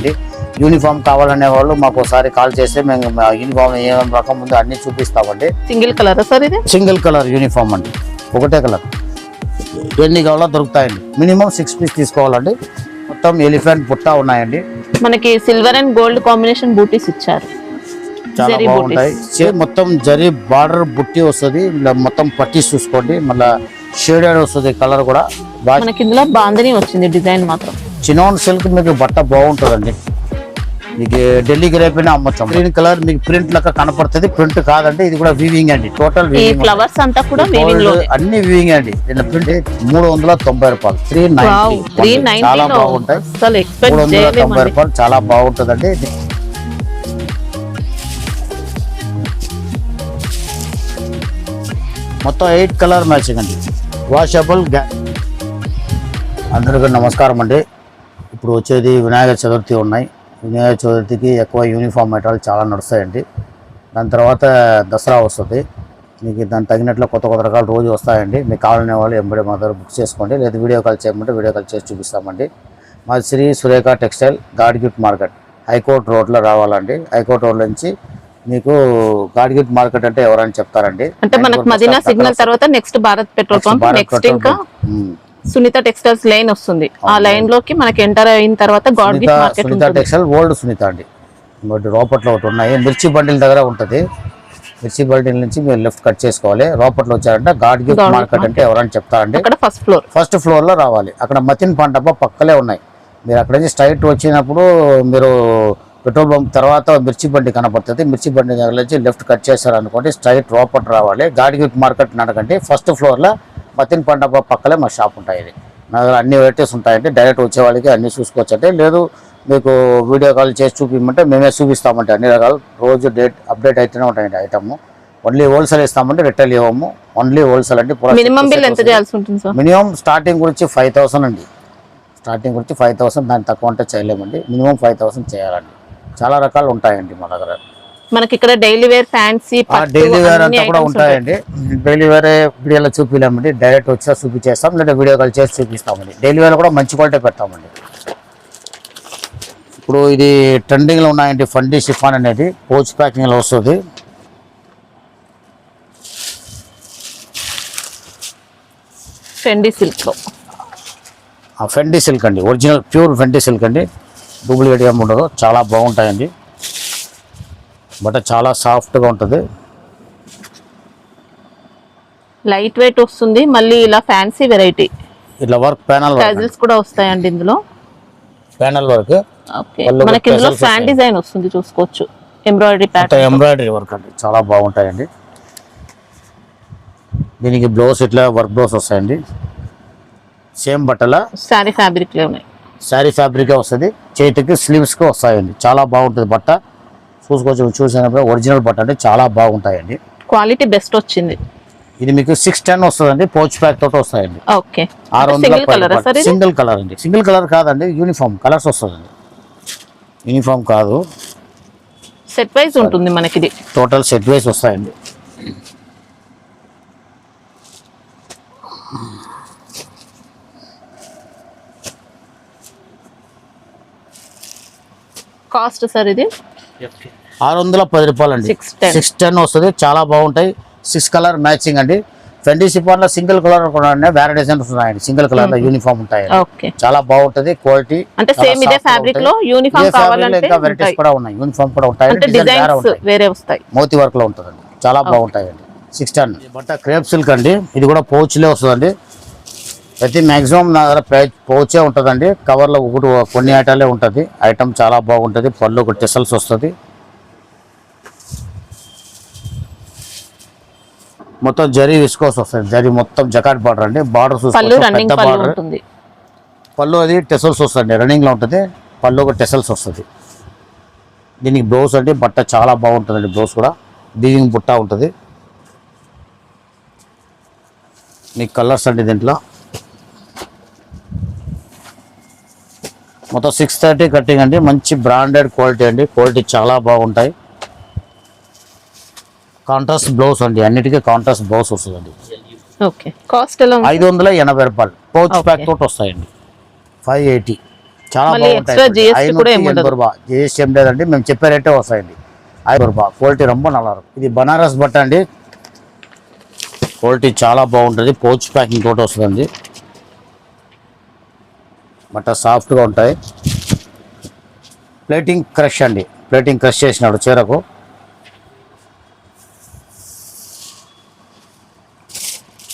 ఉంటాయండి. యూనిఫామ్ కావాలనే వాళ్ళు మాకు ఒకసారి కాల్ చేస్తే మేము యూనిఫామ్ ఏం రకం ఉందో అన్ని చూపిస్తామండి. సింగిల్ కలర్ సార్ ఇది? సింగిల్ కలర్ యూనిఫామ్ అండి, ఒకటే కలర్. ఎన్ని కావాలో దొరుకుతాయండి. మినిమం 6 పీస్ తీసుకోవాలండి. మొత్తం ఎలిఫెంట్ బుట్ట ఉన్నాయండి. మనకి సిల్వర్ అండ్ గోల్డ్ కాంబినేషన్ బూటీస్ ఇచ్చారు, చాలా బాగుంటాయి. మొత్తం జరీ బార్డర్ బుట్టి వస్తుంది. ఇలా మొత్తం పట్టీస్ చూసుకోండి, మళ్ళీ షేడెడ్ వస్తుంది కలర్ కూడా. మనకి ఇందులో బాందని వచ్చింది డిజైన్ మాత్రం. చినాన్ సిల్క్ మీకు బట్ట బాగుంటుందండి. మీకు ఢిల్లీకి రేపైనా అమ్మొచ్చు. గ్రీన్ కలర్ మీకు ప్రింట్ లెక్క కనపడుతుంది, ప్రింట్ కాదండి. ఇది కూడా వీవింగ్ అండి, టోటల్ ఫ్లవర్స్ అంతా కూడా అన్ని వీవింగ్ అండి. దీని ప్రింట్ 390 రూపాయలు, 390. చాలా బాగుంటాయి. 390 రూపాయలు, చాలా బాగుంటుందండి. మొత్తం 8 కలర్ మ్యాచింగ్ అండి, వాషబుల్. అందరికీ నమస్కారం అండి. ఇప్పుడు వచ్చేది వినాయక చతుర్థి ఉన్నాయి. వినాయక చతుర్థికి ఎక్కువ యూనిఫామ్ మెటీరియల్ చాలా నడుస్తాయండి. దాని తర్వాత దసరా వస్తుంది. మీకు దానికి తగినట్లు కొత్త కొత్త రకాలు రోజు వస్తాయండి. మీకు కావాలనే వాళ్ళు ఎంబడే మా దగ్గర బుక్ చేసుకోండి, లేదా వీడియో కాల్ చేయమంటే వీడియో కాల్ చేసి చూపిస్తామండి. మాది Shri Surekha textile, God gift market, high court రోడ్లో రావాలండి. హైకోర్ట్ రోడ్ నుంచి మీకు గాడ్ గిఫ్ట్ మార్కెట్ అంటే ఎవరైనా చెప్తారండి. అంటే మనకు మదీనా సిగ్నల్ తర్వాత next Bharat petrol pump, next ఇంకా సునీత టెక్స్టైల్స్ లైన్ వస్తుంది. ఆ లైన్ లోకి మనకి ఎంటర్ అయిన తర్వాత God gift market. Sunitha textile old Sunitha అండి. రోపట్లో ఒకటి ఉన్నాయి, మిర్చి బండిల్ దగ్గర ఉంటుంది. మిర్చి బండిల్ నుంచి మీరు లెఫ్ట్ కట్ చేసుకోవాలి. రోపట్లో వచ్చారంటే గాడ్ గిఫ్ట్ మార్కెట్ అంటే ఎవరైనా చెప్తారండి. అక్కడ ఫస్ట్ ఫ్లోర్ లో రావాలి. అక్కడ మతిన్ పంటప్ప పక్కలే ఉన్నాయి. మీరు అక్కడ నుంచి స్ట్రైట్ వచ్చినప్పుడు మీరు పెట్రోల్ బంక్ తర్వాత మిర్చి బండి కనపడుతుంది. మిర్చి బండి దగ్గర నుంచి లెఫ్ట్ కట్ చేశారు అనుకోండి, స్ట్రైట్ రోపట్ రావాలి. గాడ్ గిఫ్ట్ మార్కెట్ నడకండి. ఫస్ట్ ఫ్లోర్లో మతిన్ పండగ పక్కలే మా షాప్ ఉంటాయి. ఇది నా దగ్గర అన్ని వెరైటీస్ ఉంటాయండి. డైరెక్ట్ వచ్చే వాళ్ళకి అన్ని చూసుకోవచ్చు అంటే, లేదు మీకు వీడియో కాల్ చేసి చూపించమంటే మేమే చూపిస్తామంటే అన్ని రకాలు రోజు డేట్ అప్డేట్ అయితేనే ఉంటాయండి. ఐటమ్ ఓన్లీ హోల్సేల్ ఇస్తామంటే రిటైల్ ఇవ్వము, ఓన్లీ హోల్సేల్ అండి. మినిమం స్టార్టింగ్ గురించి 5000 అండి. స్టార్టింగ్ గురించి 5000, దాని తక్కువ అంటే చేయలేమండి. మినిమం 5000 చేయాలండి. చాలా రకాలు ఉంటాయండి మా దగ్గర. మనకి ఇక్కడ daily wear, fancy, daily wear అంతా కూడా ఉంటాయండి. డైలీ వేర్ వీడియోలో చూపించలేమండి, డైరెక్ట్ వచ్చా చూపించేస్తాం, లేదా వీడియో కాల్ చేసి చూపిస్తామండి. డైలీ వేర్ కూడా మంచి క్వాలిటీ పెడతామండి. ఇప్పుడు ఇది ట్రెండింగ్లో ఉన్నాయండి. ఫండీ షిఫాన్ అనేది పౌచ్ ప్యాకింగ్లో వస్తుంది. ఫెండీ సిల్క్ లో, ఫెండీ సిల్క్ అండి, ఒరిజినల్ ప్యూర్ ఫెండీ సిల్క్ అండి, డూప్లికేట్ ఏమి ఉండదు. చాలా బాగుంటాయండి. బట్ చాలా సాఫ్ట్గా ఉంటుంది, లైట్ వెయిట్ వస్తుంది. మళ్ళీ ఇలా ఫ్యాన్సీ వెరైటీ, ఇట్లా వర్క్ ప్యానల్ టజిల్స్ కూడా వస్తాయండి ఇందులో. ప్యానల్ వర్క్ మనకి ఇందులో ఫ్యాన్ డిజైన్ వస్తుంది, చూసుకోవచ్చు. ఎంబ్రాయిడరీ ప్యాటర్న్, ఎంబ్రాయిడరీ వర్క్ అండి, చాలా బాగుంటాయండి. దీనికి బ్లౌజ్ ఇట్లా వర్క్ బ్లౌజ్ వస్తాయండి. సేమ్ బట్టల శారీ ఫ్యాబ్రిక్ లో ఉన్నాయి. శారీ ఫ్యాబ్రికే వస్తుంది. చేతికి స్లీవ్స్కి వస్తాయండి. చాలా బాగుంటుంది బట్ట, చూసుకోవచ్చు. చూసినప్పుడు ఒరిజినల్ బట్ట అంటే చాలా బాగుంటాయండి. క్వాలిటీ బెస్ట్ వచ్చింది. ఇది మీకు 610 వస్తుందండి. పౌచ్ ప్యాక్ తోటి వస్తాయండి. 600. సింగిల్ కలర్ అండి, సింగిల్ కలర్ కాదండి, యూనిఫామ్ కలర్స్ వస్తుందండి. యూనిఫామ్ కాదు, సెట్ వైజ్ ఉంటుంది మనకి. ఇది టోటల్ సెట్ వైజ్ వస్తాయండి. కాస్ట్ సార్ ఇది 610 రూపాయలు అండి. 610 వస్తుంది. చాలా బాగుంటాయి. 6 కలర్ మ్యాచింగ్ అండి. ఫెండీ షిఫాన్ లో సింగిల్ కలర్ కూడా వేరే డిజైన్స్ ఉన్నాయండి. సింగిల్ కలర్ లో యూనిఫామ్ ఉంటాయి. చాలా బాగుంటది క్వాలిటీ. అంటే సేమ్ ఇదే ఫ్యాబ్రిక్ లో యూనిఫామ్ కావాలంటే ఇంకా వెరైటీస్ కూడా ఉన్నాయి. యూనిఫామ్ కూడా ఉంటాయి, డిజైన్స్ వేరే వస్తాయి. మోతీ వర్క్ లో ఉంటుందండి. చాలా బాగుంటాయండి. 610 బట్ట క్రేప్ సిల్క్ అండి. ఇది కూడా పౌచ్లే వస్తుందండి. ప్రతి మ్యాక్సిమం నా దగ్గర పౌచే ఉంటుందండి. కవర్లో కొన్ని ఐటాలే ఉంటుంది. ఐటమ్ చాలా బాగుంటుంది. పళ్ళు ఒక టెసల్స్ వస్తుంది. మొత్తం జరీ విస్కోస్ వస్తుంది. జరీ మొత్తం జకాట్ బార్డర్ అండి. బార్డర్ పెద్ద బార్డర్. పళ్ళు అది టెసల్స్ వస్తుంది, రన్నింగ్ లో ఉంటుంది. పళ్ళు ఒక టెసల్స్ వస్తుంది. దీనికి బ్లౌజ్ అండి. బట్ట చాలా బాగుంటుందండి. బ్లౌజ్ కూడా బీవింగ్ బుట్ట ఉంటుంది. మీకు కలర్స్ అండి. దీంట్లో మొత్తం 630 కట్టింగ్ అండి. మంచి బ్రాండెడ్ క్వాలిటీ అండి. క్వాలిటీ చాలా బాగుంటాయి. కాంట్రాస్ట్ బ్లౌజ్ అండి. అన్నిటికీ కాంట్రాస్ట్ బ్లౌజ్ వస్తుందండి. ఓకే, కాస్ట్ ఎలా ఉంది? 580 రూపాయలు. పౌచ్ ప్యాక్ తోటి వస్తాయండి. 580 చాలా మళ్ళీ extra GST కూడా ఏమి ఉండదు. జిఎస్టీ ఏం లేదండి, మేము చెప్పే రేటే వస్తాయండి. 5 రూపాయలు క్వాలిటీ రొంబ నల్లా இருக்கும். ఇది బనారస్ బట్ట అండి, క్వాలిటీ చాలా బాగుంటుంది. పౌచ్ ప్యాకింగ్ తోటి వస్తుందండి. బట్ట సాఫ్ట్గా ఉంటాయి. ప్లేటింగ్ క్రష్ అండి, ప్లేటింగ్ క్రష్ చేసినాడు చీరకు.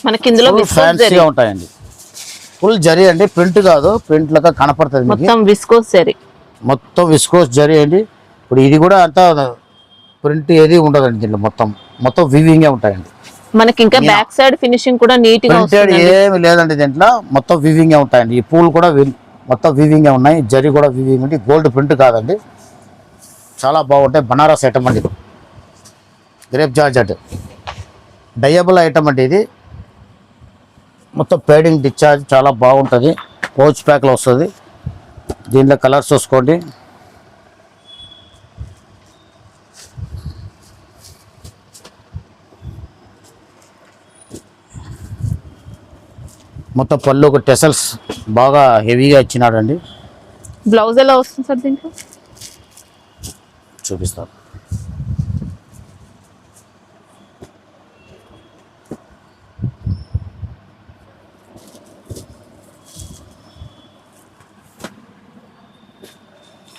మనకి ఇందులో విస్కోస్ జరీ ఫ్యాన్సీగా ఉంటాయండి. ఫుల్ జరీ అండి, ప్రింట్ కాదు, ప్రింట్ లాగా కనపడుతుంది మీకు. మొత్తం విస్కోస్ జరీ. మొత్తం విస్కోస్ జరీ అండి. ఇప్పుడు ఇది కూడా అంతా ప్రింట్ ఏది ఉండదండి దీంట్లో, మొత్తం వివింగే ఉంటాయండి. మనకి ఇంకా బ్యాక్ సైడ్ ఫినిషింగ్ కూడా నీట్ గా ప్రింటెడ్ వస్తుంది. ఏమి లేదండి దీంట్లో, మొత్తం వివింగే ఉంటాయండి. ఈ పూలు కూడా మొత్తం వివింగే ఉన్నాయి. జరీ కూడా వివింగ్ అండి, గోల్డ్ ప్రింట్ కాదండి. చాలా బాగుంటాయి. బనారస్ ఐటమ్ అండి, గ్రేప్ జార్జెట్ డయబుల్ ఐటమ్ అండి ఇది. మొత్తం పేడింగ్ డిశ్చార్జ్ చాలా బాగుంటుంది. పౌచ్ ప్యాక్లో వస్తుంది. దీంట్లో కలర్స్ చూసుకోండి. మొత్తం పళ్ళు టెసల్స్ బాగా హెవీగా ఇచ్చినాడండి. బ్లౌజ్ ఎలా వస్తుంది సార్ దీంట్లో? చూపిస్తాను.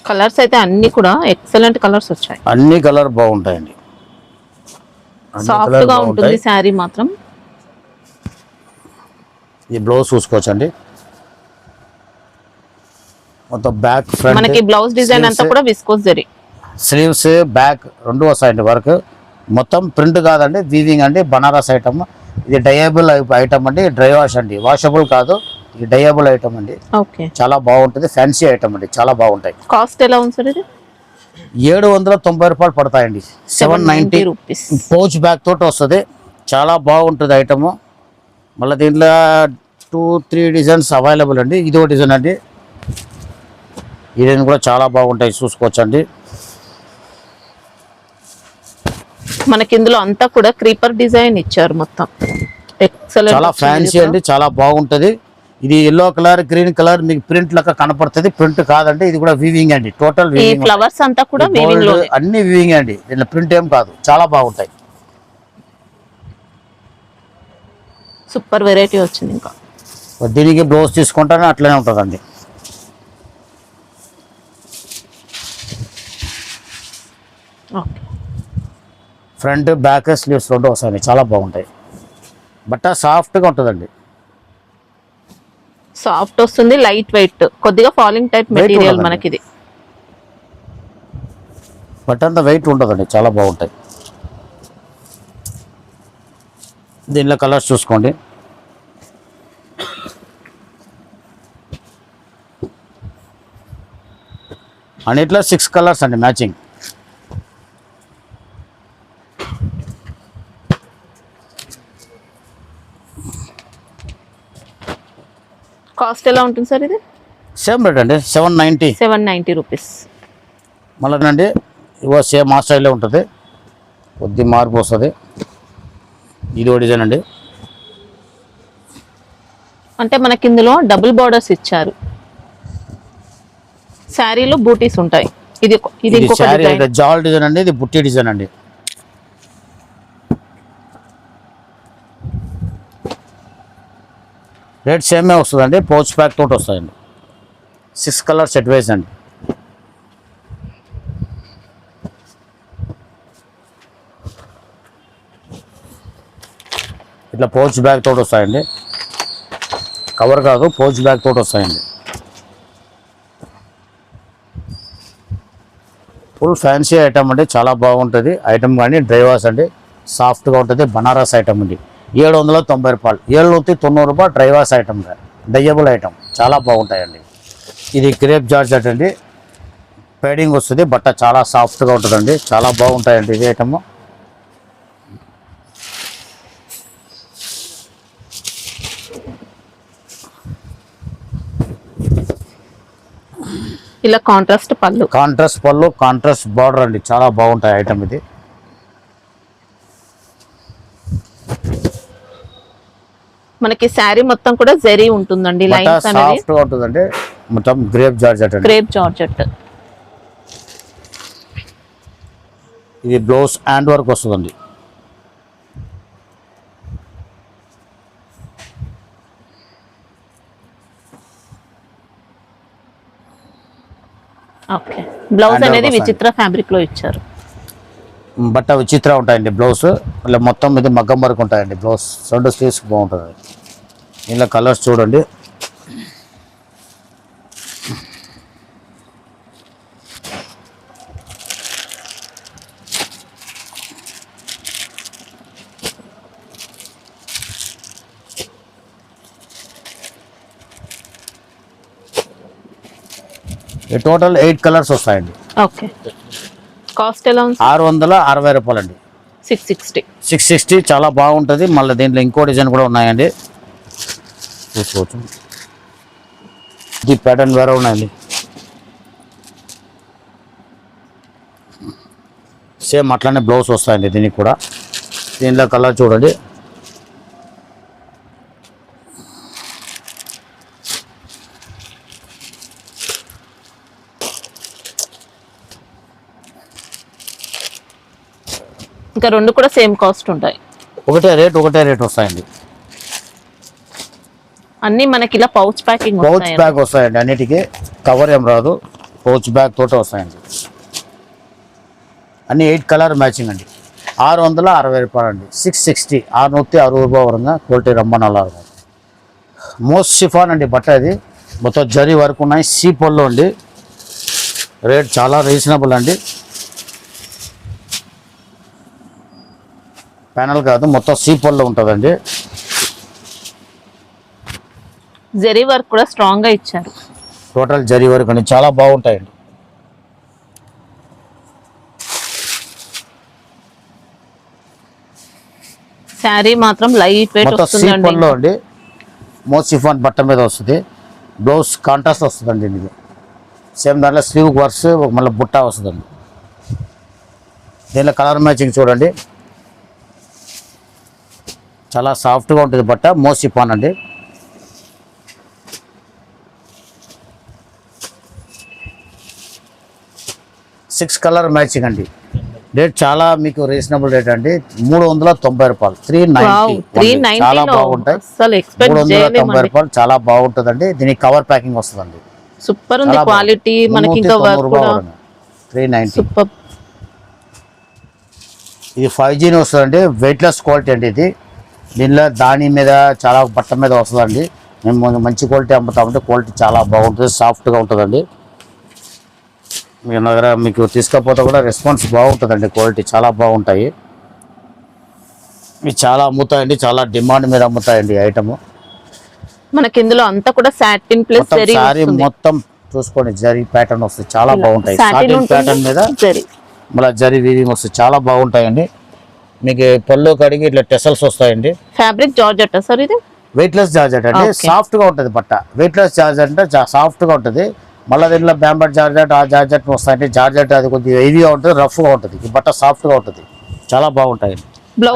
కలర్స్ అయితే అన్ని కూడా ఎక్సలెంట్ కలర్స్ వచ్చాయి. అన్ని కలర్ బాగుంటాయండి. సాఫ్ట్ గా ఉంటుంది శారీ మాత్రం. ఈ బ్లౌజ్ చూసుకోవచ్చండి. మొత్తం బ్యాక్ ఫ్రంట్ మనకి బ్లౌజ్ డిజైన్ అంతా కూడా విస్కోస్ జరీ. స్లీవ్స్ బ్యాక్ రెండు వస్తాయండి వర్క్. మొత్తం ప్రింట్ కాదండి, వీవింగ్ అండి. బనారస్ ఐటమ్ ఇది. డయబుల్ ఐటమ్ అండి, డ్రై వాష్ అండి, వాషబుల్ కాదు. ఇది డయబుల్ ఐటమ్ అండి. ఓకే, చాలా బాగుంటుంది. ఫ్యాన్సీ ఐటమ్ అండి, చాలా బాగుంటాయి. కాస్ట్ ఎలా ఉంది సార్ ఇది? 790 రూపాయలు పడతాయండి. 790 రూపీస్. పౌచ్ బ్యాగ్ తోటి వస్తుంది. చాలా బాగుంటుంది ఐటమ్. మళ్ళీ దీంట్లో 2-3 డిజైన్స్ అవైలబుల్ అండి. ఇదో డిజైన్ అండి, ఈ డిజైన్ కూడా చాలా బాగుంటాయి, చూసుకోవచ్చండి. మనకి ఇందులో అంతా కూడా క్రీపర్ డిజైన్ ఇచ్చారు మొత్తం. ఎక్సలెంట్, చాలా ఫ్యాన్సీ అండి, చాలా బాగుంటుంది. ఇది ఎల్లో కలర్, గ్రీన్ కలర్ మీకు ప్రింట్ లెక్క కనపడుతుంది. ప్రింట్ కాదండి, ఇది కూడా వీవింగ్ అండి. టోటల్ ఈ ఫ్లవర్స్ అంతా కూడా వీవింగ్ లో, అన్ని వీవింగ్ అండి. దీంట్లో ప్రింట్ ఏం కాదు. చాలా బాగుంటాయి. సూపర్ వెరైటీ వచ్చింది. ఇంకా దీనికి బ్లౌజ్ తీసుకుంటానే అట్లనే ఉంటుందండి. ఓకే, ఫ్రంట్ బ్యాక్ స్లీవ్స్ రెండు వస్తాయండి, చాలా బాగుంటాయి. బట్ట సాఫ్ట్గా ఉంటుందండి. సాఫ్ట్ వస్తుంది, లైట్ వెయిట్, కొద్దిగా ఫాలింగ్ టైప్ మెటీరియల్ మనకి ఇది. బట్ట అంతా వెయిట్ ఉంటుందండి, చాలా బాగుంటాయి. దీనిలో కలర్స్ చూసుకోండి. అన్నిట్లో 6 కలర్స్ అండి మ్యాచింగ్. కాస్ట్ ఎలా ఉంటుంది సార్ ఇది? సేమ్ రేట్ అండి, 790. 790 రూపీస్. మళ్ళీ అండి ఇవో సేమ్ ఆ స్టైల్లో ఉంటుంది, కొద్ది మార్పు వస్తుంది. ఇది డిజైన్ అండి. అంటే మనకి ఇందులో డబుల్ బార్డర్స్ ఇచ్చారు. శారీలో బూటీస్ ఉంటాయి. ఇది ఇంకొక డిజైన్, జాల్ డిజైన్ అండి. ఇది బుట్టి డిజైన్ అండి. రేట్ సేమే వస్తుందండి, పౌచ్ ప్యాక్ తోటి వస్తాయండి. 6 కలర్ సెట్ వైజ్ అండి. ఇట్లా పౌచ్ బ్యాగ్ తోటి వస్తాయండి. కవర్ కాదు, పౌచ్ బ్యాగ్ తోటి వస్తాయండి. ఫుల్ ఫ్యాన్సీ ఐటమ్ అండి, చాలా బాగుంటుంది ఐటమ్. కానీ డ్రై వాష్ అండి, సాఫ్ట్గా ఉంటుంది. బనారస్ ఐటమ్ అండి. 790 రూపాయలు, 790 రూపాయలు డ్రై వాష్ ఐటమ్, డయబుల్ ఐటమ్, చాలా బాగుంటాయండి. ఇది క్రేప్ జార్జెట్ అండి, పేడింగ్ వస్తుంది. బట్ట చాలా సాఫ్ట్గా ఉంటుందండి, చాలా బాగుంటాయండి ఇది ఐటమ్. ఇలా కాంట్రాస్ట్ పళ్ళు, కాంట్రాస్ట్ బార్డర్ అండి, చాలా బాగుంటాయి ఐటమ్ ఇది. మనకి శారీ మొత్తం కూడా జరీ ఉంటుందండి. లైన్స్ అనేది సాఫ్ట్ గా ఉంటుందండి. మొత్తం గ్రేప్ జార్జెట్ అండి. Crepe georgette. ఇది బ్లౌజ్ హ్యాండ్ వర్క్ వస్తుందండి. ఓకే, బ్లౌజ్ Hand work అనేది వస్తుంది. విచిత్ర ఫ్యాబ్రిక్ లో ఇచ్చారు. బట్ట విచిత్ర ఉంటాయండి బ్లౌజ్. ఇలా మొత్తం ఇది మగ్గం వరకు ఉంటాయండి బ్లౌజ్. 2 స్లీవ్స్ బాగుంటుంది. ఇలా కలర్స్ చూడండి. ఈ టోటల్ 8 కలర్స్ వస్తాయండి. ఓకే, కాస్ట్ ఎలా ఉంది? 660 రూపాయలండి. 660. 660 చాలా బాగుంటుంది. మళ్ళీ దీంట్లో ఇంకో డిజైన్ కూడా ఉన్నాయండి, చూసుకోవచ్చు. ఇది ప్యాటర్న్ వేరే ఉన్నాయండి. సేమ్ అట్లానే బ్లౌజ్ వస్తాయండి దీనికి కూడా. దీంట్లో కలర్ చూడండి. ఇంకా రెండు కూడా సేమ్ కాస్ట్ ఉంటాయి. ఒకటే రేట్ వస్తాయండి. అన్ని మనకి ఇలా పౌచ్ ప్యాకింగ్ పౌచ్ బ్యాగ్ వస్తాయండి. అన్నిటికీ కవర్ ఏం రాదు, పౌచ్ బ్యాగ్ తోటే వస్తాయండి. అన్ని 8 కలర్ మ్యాచింగ్ అండి. 660 రూపాయలండి. 660, 660 రూపాయ వరంగా క్వాలిటీ రమ్మ నల్లా. మోస్ట్ షిఫాన్ అండి బట్ట. ఇది మొత్తం జరీ వరకు ఉన్నాయి. సీపోల్లో అండి. రేట్ చాలా రీజనబుల్ అండి. ప్యానల్ కాదు, మొత్తం సీపోల్లో ఉంటుందండి. జరీ వర్క్ కూడా స్ట్రాంగ్ గా ఇచ్చారు. టోటల్ జరీ వర్క్ అండి, చాలా బాగుంటాయండి. శారీ మాత్రం లైట్ వెయిట్ మొత్తం వస్తుందండి. సీపోల్లో అండి. మోస్ట్ షిఫాన్ బట్ట మీద వస్తుంది. బ్లౌజ్ కాంట్రాస్ట్ వస్తుందండి. ఇది సేమ్ దాంట్లో స్లీవ్ వర్క్స్ మళ్ళీ బుట్ట వస్తుందండి. దీనిలో కలర్ మ్యాచింగ్ చూడండి. చాలా సాఫ్ట్గా ఉంటుంది బట్ట. మోస్ట్ షిఫాన్ అండి. సిక్స్ కలర్ మ్యాచింగ్ అండి. రేట్ చాలా మీకు రీజనబుల్ రేట్ అండి. 390 రూపాయలు. 390 చాలా బాగుంటాయి. అసలు ఎక్స్పెక్ట్ 390 రూపాయలు చాలా బాగుంటుందండి. దీనికి కవర్ ప్యాకింగ్ వస్తుందండి. సూపర్ ఉంది క్వాలిటీ. మనకి ఇంకా వర్క్ కూడా 390. సూపర్. ఇది 5G వస్తుందండి. వెయిట్లెస్ క్వాలిటీ అండి ఇది. దీనిలో దాని మీద చాలా బట్ట మీద వస్తుందండి. మేము మంచి క్వాలిటీ అమ్ముతామంటే క్వాలిటీ చాలా బాగుంటుంది, సాఫ్ట్గా ఉంటుందండి. మీ దగ్గర మీకు తీసుకపోతే కూడా రెస్పాన్స్ బాగుంటుందండి. క్వాలిటీ చాలా బాగుంటాయి. ఇవి చాలా అమ్ముతాయండి, చాలా డిమాండ్ మీద అమ్ముతాయండి ఐటమ్. మనకి ఇందులో అంతా కూడా సాటిన్ ప్లస్ జరీ సారీ మొత్తం చూసుకోండి, జరీ ప్యాటర్న్ వస్తుంది, చాలా బాగుంటాయి. సాటిన్ ప్యాటర్న్ మీద జరీ, మళ్ళీ జరీ వీవింగ్ వస్తుంది, చాలా బాగుంటాయండి. మీకు పళ్ళు కడిగి ఇట్లా టెసల్స్ వస్తాయండి. ఫ్యాబ్రిక్ జార్జెట్ సార్ ఇది. వెయిట్లెస్ జార్జెట్ అండి. సాఫ్ట్గా ఉంటుంది బట్ట. వెయిట్లెస్ జార్జెట్ అంటే సాఫ్ట్గా ఉంటుంది. మళ్ళీ దీంట్లో బ్యాంబర్ జార్జెట్, ఆ జార్జెట్ వస్తాయండి. జార్జెట్ అది కొద్దిగా హెవీగా ఉంటుంది, రఫ్గా ఉంటుంది. ఈ బట్ట సాఫ్ట్గా ఉంటుంది, చాలా బాగుంటాయండి.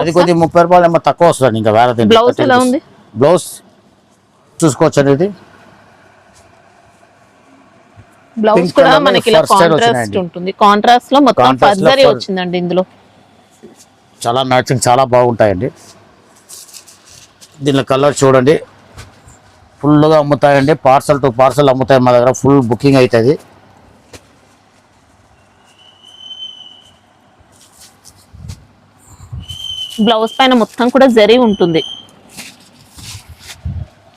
అది కొద్దిగా 30 రూపాయలు ఏమో తక్కువ వస్తుంది. ఇంకా వేరే బ్లౌజ్ ఎలా ఉంది? బ్లౌజ్ చూసుకోవచ్చండి. ఇది బ్లౌజ్ కూడా మనకి ఇలా కాంట్రాస్ట్ ఉంటుంది. కాంట్రాస్ట్ లో మొత్తం ఫర్జరీ వచ్చిందండి. ఇందులో చాలా మ్యాచింగ్ చాలా బాగుంటాయండి. దీనిలో కలర్ చూడండి. ఫుల్గా అమ్ముతాయండి. పార్సల్ టు పార్సల్ అమ్ముతాయి మా దగ్గర. ఫుల్ బుకింగ్ అవుతుంది. బ్లౌజ్ పైన మొత్తం కూడా జరీ ఉంటుంది.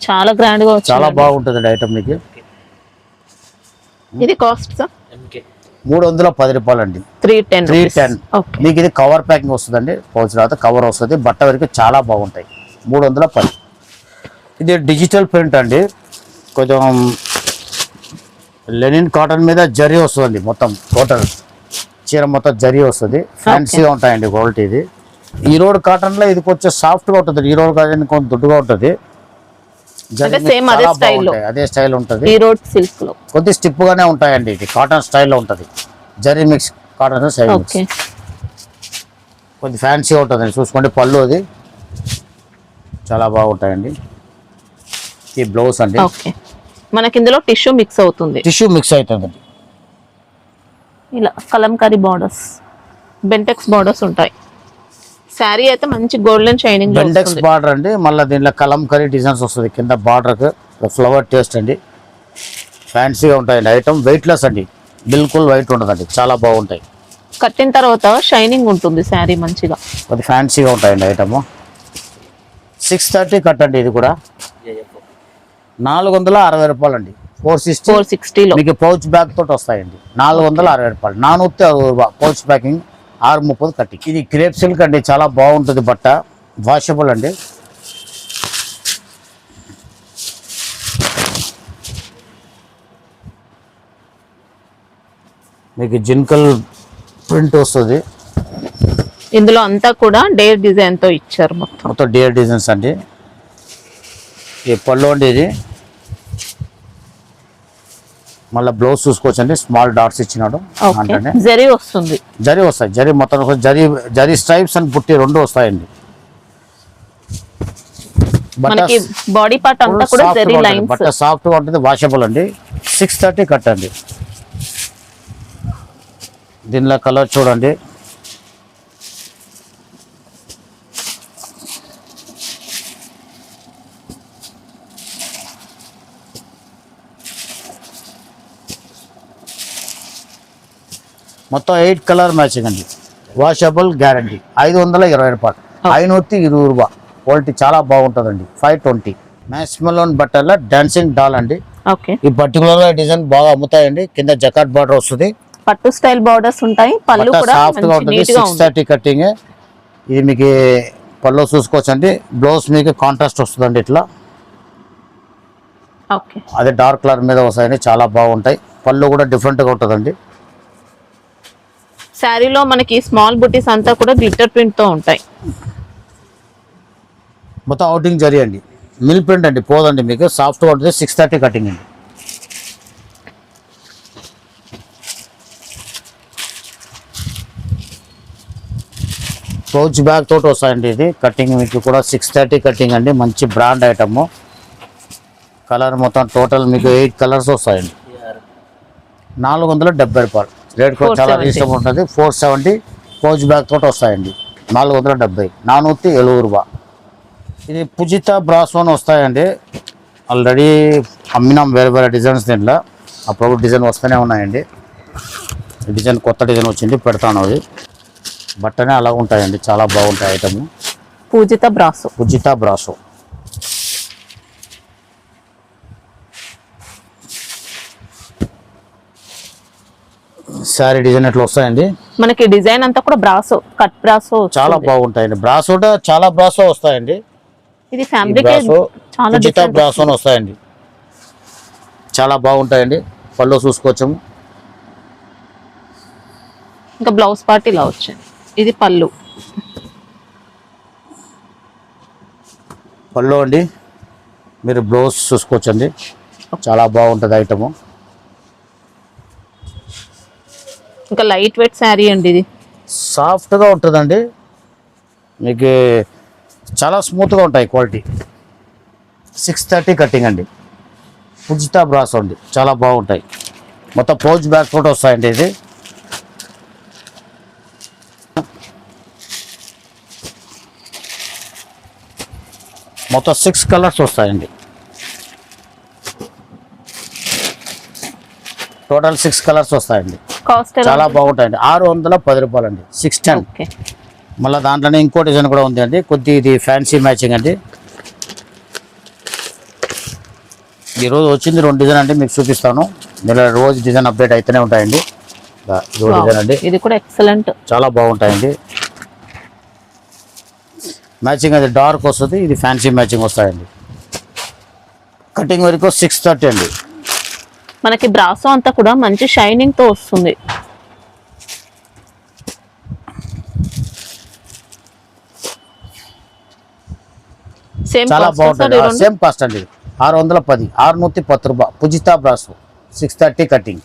చాలా గ్రాండ్ గా వచ్చింది. చాలా బాగుంటుంది ఐటమ్. మీకు ఇది కాస్ట్ సార్ 310 రూపాయలు అండి. 310. మీకు ఇది కవర్ ప్యాకింగ్ వస్తుందండి. పౌచ్ తర్వాత కవర్ వస్తుంది. బట్ట వరకు చాలా బాగుంటాయి. 310. ఇది డిజిటల్ ప్రింట్ అండి. కొంచెం లెనిన్ కాటన్ మీద జరీ వస్తుందండి. మొత్తం టోటల్ చీర మొత్తం జరీ వస్తుంది. ఫ్యాన్సీగా ఉంటాయండి క్వాలిటీ. ఇది ఈరోడ్ కాటన్లో ఇది కొంచెం సాఫ్ట్గా ఉంటుంది. ఈరోడ్ కాటన్ కొంచెం దుడ్డుగా ఉంటుంది. అదే స్టైల్ ఉంటుంది. ఈరోడ్ సిల్క్ లో కొద్ది స్టిప్ గానే ఉంటాయండి. ఇది కాటన్ స్టైల్లో ఉంటుంది. జరీ మిక్స్ కాటన్ సైడ్ కొద్ది ఫ్యాన్సీగా ఉంటుందండి. చూసుకోండి పళ్ళు అది చాలా బాగుంటాయండి. ఈ బ్లౌజ్ అండి. మనకి ఇందులో టిష్యూ మిక్స్ అవుతుంది. టిష్యూ మిక్స్ అవుతుందండి. ఇలా కలంకారీ బార్డర్స్, బెంటెక్స్ బార్డర్స్ ఉంటాయి. శారీ అయితే మంచి గోల్డెన్ షైనింగ్ బెండెక్స్ బార్డర్ అండి. మళ్ళీ దీంట్లో కలంకారీ డిజైన్స్ వస్తుంది కింద బార్డర్కి. ఫ్లవర్ టేస్ట్ అండి. ఫ్యాన్సీగా ఉంటాయండి. ఐటమ్ వెయిట్లెస్ అండి, బిల్కుల్ వెయిట్ ఉండదండి, చాలా బాగుంటాయి. కట్టిన తర్వాత షైనింగ్ ఉంటుంది శారీ మంచిగా. అది ఫ్యాన్సీగా ఉంటాయండి ఐటమ్. 630 కట్ అండి. ఇది కూడా 460 రూపాయలు అండి. 460లో మీకు పౌచ్ బ్యాగ్ తోటి వస్తాయండి. 460 రూపాయలు. 460 రూపాయలు పౌచ్ ప్యాకింగ్, 630 కట్టి. ఇది క్రేప్ సిల్క్ అండి, చాలా బాగుంటుంది బట్ట, వాషబుల్ అండి. మీకు జింకల్ ప్రింట్ వస్తుంది. ఇందులో అంతా కూడా డేర్ డిజైన్ తో ఇచ్చారు. మొత్తం డేర్ డిజైన్స్ అండి. ఈ పళ్ళు అండి. ఇది మళ్ళీ బ్లౌజ్ చూసుకోవచ్చండి. స్మాల్ డాట్స్ ఇచ్చినాడు అంటే జరీ వస్తుంది. జరీ వస్తాయి. జరీ మొత్తం జరీ స్ట్రైప్స్ అని పుట్టి 2 వస్తాయండి. మనకి బాడీ పార్ట్ అంతా కూడా జరీ లైన్స్. బట్ట సాఫ్ట్ గా ఉంటుంది, వాషబుల్ అండి. 630 కట్ అండి. దీనిలో కలర్ చూడండి. మొత్తం 8 కలర్ మ్యాచింగ్ అండి. Washable guarantee. 520 రూపాయలు. 520 రూపాయలు. క్వాలిటీ చాలా బాగుంటుందండి. 520. మ్యాక్సిమం బట్టల డాన్సింగ్ డాల్ అండి. ఈ పర్టికులర్ గా డిజైన్ బాగా అమ్ముతాయండి. కింద జకాట్ బార్డర్ వస్తుంది. పట్టు స్టైల్ బార్డర్స్ ఉంటాయి. పళ్ళు కూడా సాఫ్ట్ గా ఉంటుంది. 630 కట్టింగ్. ఇది మీకు పళ్ళు చూసుకోవచ్చండి. బ్లౌజ్ మీకు కాంట్రాస్ట్ వస్తుందండి ఇట్లా. అదే డార్క్ కలర్ మీద వస్తాయండి, చాలా బాగుంటాయి. పళ్ళు కూడా డిఫరెంట్ గా ఉంటుందండి. శారీలో మనకి స్మాల్ బుటీస్ అంతా కూడా గ్లిటర్ ప్రింట్ తో ఉంటాయి. మొత్తం అవుటింగ్ జరీ అండి. మిల్ ప్రింట్ అండి, పోదండి మీకు. సాఫ్ట్ గా ఉంటుంది. 630 కటింగ్ అండి. పౌచ్ బ్యాగ్ తోటి వస్తాయండి. ఇది కటింగ్ మీకు కూడా 630 కటింగ్ అండి. మంచి బ్రాండ్ ఐటమ్. కలర్ మొత్తం టోటల్ మీకు 8 కలర్స్ వస్తాయండి. 470 రూపాయలు. రేట్ కూడా చాలా రీజనబుల్ ఉంటుంది. 470 పౌచ్ బ్యాగ్ తోటి వస్తాయండి. 470. 470 రూపాయలు. ఇది పుజిత బ్రాసోన్ వస్తాయండి. ఆల్రెడీ అమ్మినాం వేరే వేరే డిజైన్స్. దీంట్లో అప్పుడు డిజైన్ వస్తూనే ఉన్నాయండి. డిజైన్ కొత్త డిజైన్ వచ్చింది, పెడతాను. అది బట్టనే అలా ఉంటాయండి, చాలా బాగుంటాయి ఐటమ్. పూజిత బ్రాసో. పుజిత బ్రాసో. శారీ డిజైన్ ఎట్లా వస్తాయండి. మనకి డిజైన్ అంతా కూడా బ్రాసో, కట్ బ్రాసో చాలా బాగుంటాయండి. బ్రాసో చాలా బ్రాసో వస్తాయండి. ఇది ఫ్యాబ్రిక్ చాలా పుజిత బ్రాసోన్ వస్తాయండి, చాలా బాగుంటాయండి. పళ్ళు చూసుకోవచ్చాము. ఇంకా బ్లౌజ్ పార్ట్ ఇలా వచ్చింది. ఇది పళ్ళు. పళ్ళు అండి. మీరు బ్లౌజ్ చూసుకోవచ్చండి, చాలా బాగుంటుంది ఐటము. ఇంకా లైట్ వెయిట్ శారీ అండి. ఇది సాఫ్ట్గా ఉంటుందండి. మీకు చాలా స్మూత్గా ఉంటాయి. క్వాలిటీ 630 కటింగ్ అండి. పుజిత బ్రాసో అండి, చాలా బాగుంటాయి. మొత్తం పౌచ్ బ్యాగ్ కూడా వస్తాయండి. ఇది మొత్తం 6 కలర్స్ వస్తాయండి. టోటల్ 6 కలర్స్ వస్తాయండి. కాస్ట్ చాలా బాగుంటాయండి. 610 రూపాయలు అండి. 610. మళ్ళీ దాంట్లోనే ఇంకో డిజైన్ కూడా ఉంది అండి. కొద్ది ఇది ఫ్యాన్సీ మ్యాచింగ్ అండి. ఈరోజు వచ్చింది 2 డిజైన్ అండి, మీకు చూపిస్తాను. మీరు రోజు డిజైన్ అప్డేట్ అయితేనే ఉంటాయండి. ఇది డిజైన్ అండి, ఇది కూడా ఎక్సలెంట్, చాలా బాగుంటాయండి. మ్యాచింగ్ అది డార్క్ వస్తుంది, ఇది ఫ్యాన్సీ మ్యాచింగ్ వస్తాయండి. కటింగ్ వరకు 630 అండి. మనకి బ్రాసో అంతా కూడా మంచి షైనింగ్ తో వస్తుంది. చాలా బాగుంటుంది. సేమ్ కాస్ట్ అండి. 610. 610 రూపాయలు. పుజిత బ్రాసో 630 కటింగ్.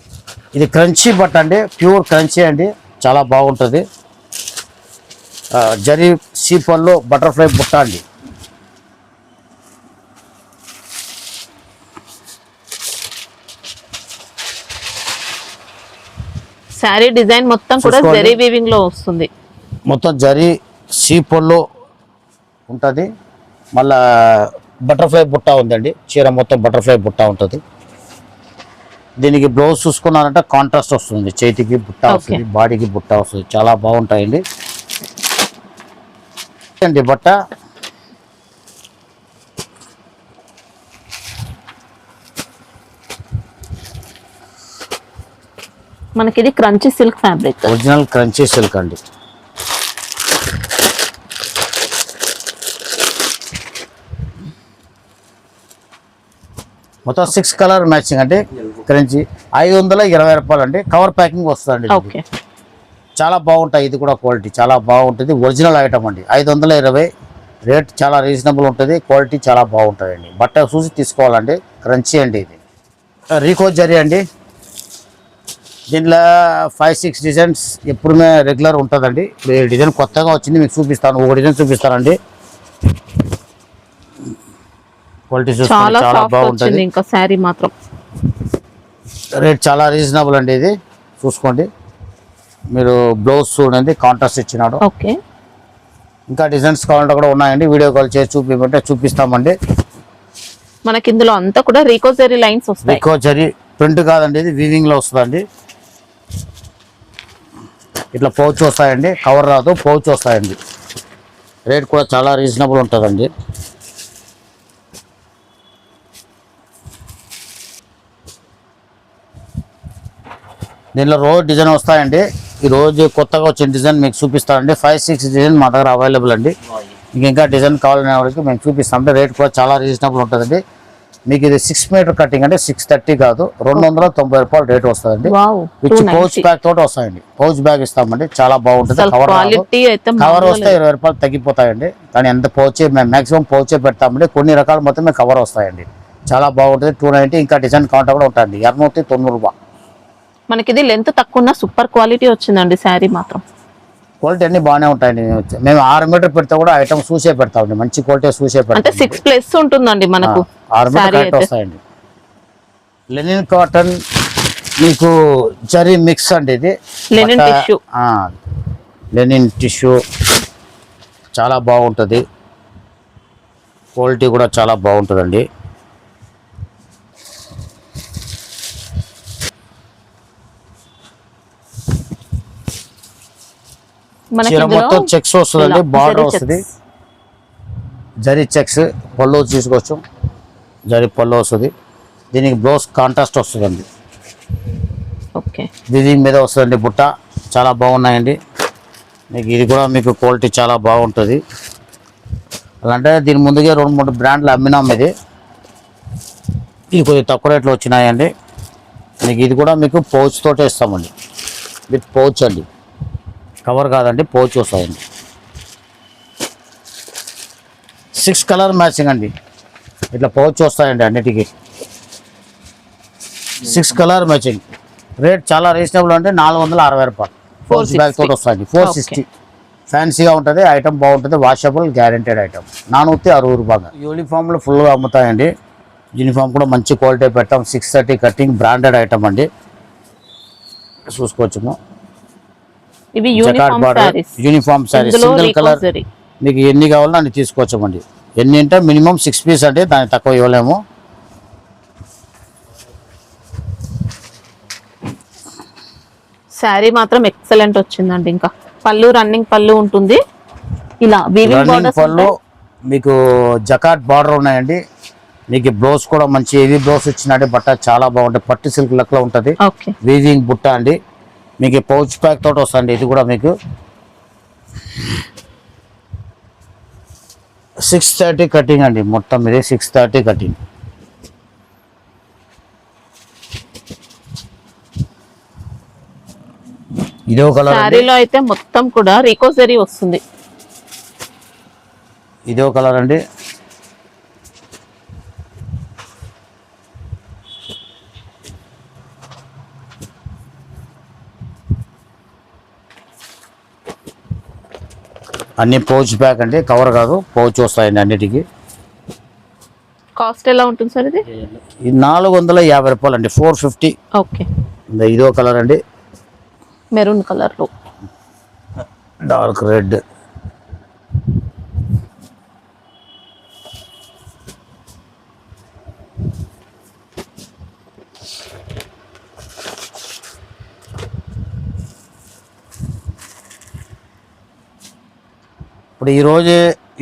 ఇది క్రంచీ బట్ట అండి, ప్యూర్ క్రంచీ అండి, చాలా బాగుంటుంది. జరీ సీపల్లో బటర్ఫ్లై బుట్ట అండి. శారీ డిజైన్ మొత్తం కూడా చూసుకోండి. జరీ వీవింగ్ లో వస్తుంది. మొత్తం జరీ సీపొల్లో ఉంటుంది. మళ్ళా బటర్ఫ్లై బుట్ట ఉందండి. చీర మొత్తం బటర్ఫ్లై బుట్ట ఉంటుంది. దీనికి బ్లౌజ్ చూసుకున్నారంటే కాంట్రాస్ట్ వస్తుంది. చేతికి బుట్ట వస్తుంది, బాడీకి బుట్ట వస్తుంది. చాలా బాగుంటాయండి అండి బట్ట. మనకి ఇది crunchy silk fabric, original crunchy silk అండి. మొత్తం 6 కలర్ మ్యాచింగ్ అంటే క్రంచీ. 520 రూపాయలు అండి. కవర్ ప్యాకింగ్ వస్తుందండి. ఓకే చాలా బాగుంటాయి. ఇది కూడా క్వాలిటీ చాలా బాగుంటుంది. ఒరిజినల్ ఐటమ్ అండి. 520 రేట్ చాలా రీజనబుల్ ఉంటుంది. క్వాలిటీ చాలా బాగుంటుందండి. బట్ట చూసి తీసుకోవాలండి. క్రంచీ అండి ఇది. రీకో జరీ అండి. దీంట్లో 5-6 డిజైన్స్ ఎప్పుడు రెగ్యులర్ ఉంటుందండి. ఇప్పుడు ఈ డిజైన్ కొత్తగా వచ్చింది, మీకు చూపిస్తాను. ఒక డిజైన్ చూపిస్తానండి. క్వాలిటీ చూసుకోండి, చాలా చాలా సాఫ్ట్ బాగుంటుంది. వచ్చింది. ఇంకా శారీ మాత్రం రేట్ చాలా రీజనబుల్ అండి. ఇది చూసుకోండి. మీరు బ్లౌజ్ చూడండి, కాంట్రాస్ట్ ఇచ్చినాడు. ఓకే ఇంకా డిజైన్స్ కావాలంటే కూడా ఉన్నాయండి. వీడియో కాల్ చేసి చూపిమంటే చూపిస్తామండి. మనకి ఇందులో అంతా కూడా రీకోజరీ లైన్స్ వస్తాయి. రికో జరీ ప్రింట్ కాదండి, ఇది వీవింగ్ లో వస్తుందండి. ఇట్లా పౌచ్ వస్తాయండి. కవర్ రాదు, పౌచ్ వస్తాయండి. రేట్ కూడా చాలా రీజనబుల్ ఉంటుందండి. దీనిలో రోజు డిజైన్ వస్తాయండి. ఈ రోజు కొత్తగా వచ్చిన డిజైన్ మీకు చూపిస్తానండి. 5-6 డిజైన్ మా దగ్గర అవైలబుల్ అండి. మీకు ఇంకా డిజైన్ కావాలనే వాళ్ళకి మేము చూపిస్తామంటే రేట్ కూడా చాలా రీజనబుల్ ఉంటుందండి. మీకు ఇది 6 మీటర్ కటింగ్ అంటే 630 కాదు, 290 రూపాయలు రేట్ వస్తుందండి. Wow, with 290. పౌచ్ బ్యాగ్ తోటి వస్తాయండి. పౌచ్ బ్యాగ్ ఇస్తామండి. చాలా బాగుంటుంది. అసలు కవర్ క్వాలిటీ అయితే కవర్ మామూలుగా వస్తే 20 రూపాయలు తగ్గిపోతాయండి. కానీ ఎంత పౌచే మేము మాక్సిమం పౌచే పెడతామండి. కొన్ని రకాలు మొత్తం కవర్ వస్తాయండి. చాలా బాగుంటుంది. 290. ఇంకా డిజైన్ కౌంటర్ కూడా ఉంటుంది. 290 రూపాయలు. మనకి ఇది లెంత్ తక్కువ ఉన్న సూపర్ క్వాలిటీ వచ్చిందండి. శారీ మాత్రం క్వాలిటీ అన్ని బాగానే ఉంటాయండి. మేము 6 మీటర్ పెడితే కూడా ఐటమ్ చూసే పెడతామండి. మంచి క్వాలిటీ చూసే అంటే పెడతాం. 6+ ఉంటుందండి మనకు 6 మీటర్ శారీ కరెక్ట్ అయితే. వస్తాయండి. లెనిన్ కాటన్ మీకు జరీ మిక్స్ అండి. ఇది లెనిన్ బట్ట- టిష్యూ. ఆ, లెనిన్ టిష్యూ చాలా బాగుంటుంది. క్వాలిటీ కూడా చాలా బాగుంటుందండి. మనకి చీర ఇందులో మొత్తం చెక్స్ వస్తుందండి. ఇలా బార్డర్ జరీ వస్తుంది. చెక్స్. జరీ చెక్స్ పళ్ళు తీసుకోవచ్చు. జరీ పళ్ళు వస్తుంది. దీనికి బ్లౌజ్ కాంట్రాస్ట్ వస్తుందండి. ఓకే దీని మీద వస్తుందండి బుట్ట. చాలా బాగున్నాయండి. మీకు ఇది కూడా మీకు క్వాలిటీ చాలా బాగుంటుంది. అలాంటే దీని ముందుగా 2-3 బ్రాండ్లు అమ్మినాం. ఇది కొద్దిగా తక్కువ రేట్లో వచ్చినాయండి. మీకు ఇది కూడా మీకు పౌచ్ తోటే ఇస్తామండి. విత్ పౌచ్ అండి. కవర్ కాదండి, పౌచ్ వస్తాయండి. 6 కలర్ మ్యాచింగ్ అండి. ఇట్లా పౌచ్ వస్తాయండి అన్నిటికీ. 6 కలర్ మ్యాచింగ్. రేట్ చాలా రీజనబుల్ అంటే 460 రూపాయలు. 4 బ్యాగ్ తోటి వస్తాయండి. 460. ఫ్యాన్సీగా ఉంటుంది. ఐటమ్ బాగుంటుంది. Washable guaranteed item. 460 రూపాయలు. యూనిఫామ్లు ఫుల్గా అమ్ముతాయండి. యూనిఫామ్ కూడా మంచి క్వాలిటీ పెట్టాం. 630 కటింగ్ బ్రాండెడ్ ఐటమ్ అండి. చూసుకోవచ్చు. ఇవి jacquard uniform border saris. Uniform sorry ఇందులో సింగిల్ కలర్. రీకోజరీ. మీకు ఎన్ని కావాలో అన్ని తీసుకోవచ్చండి. ఎన్ని అంటే మినిమం 6 పీస్ అంటే దానికి తక్కువ ఇవ్వలేము. శారీ మాత్రం ఎక్సలెంట్ వచ్చిందండి. ఇంకా పళ్ళు రన్నింగ్ పళ్ళు ఉంటుంది. ఇలా వీవింగ్ రన్నింగ్ బోర్డర్స్ పళ్ళు మీకు జకార్డ్ బార్డర్ ఉన్నాయండి. మీకు బ్లౌజ్ కూడా మంచి హెవీ బ్లౌజ్ ఇచ్చినట్టు బట్ట చాలా బాగుంటుంది. పట్టు సిల్క్ లెక్కలో ఉంటుంది. ఓకే వీవింగ్ బుట్ట అండి. మీకు పౌచ్ ప్యాక్ తోటి వస్తుంది. ఇది కూడా మీకు 630 కటింగ్ అండి. మొత్తం ఇది 630 కటింగ్. ఇదో కలర్ అండి. శారీలో అయితే మొత్తం కూడా రీకోజరీ వస్తుంది. ఇదో కలర్ అండి. అన్ని పౌచ్ బ్యాగ్ అండి. కవర్ కాదు, పౌచ్ వస్తాయండి అన్నిటికీ. కాస్ట్ ఎలా ఉంటుంది సార్ ఇది? ఇది 450 రూపాయలు అండి. 450. ఓకే ఇదో కలర్ అండి. మెరూన్ కలర్ లో. Dark red.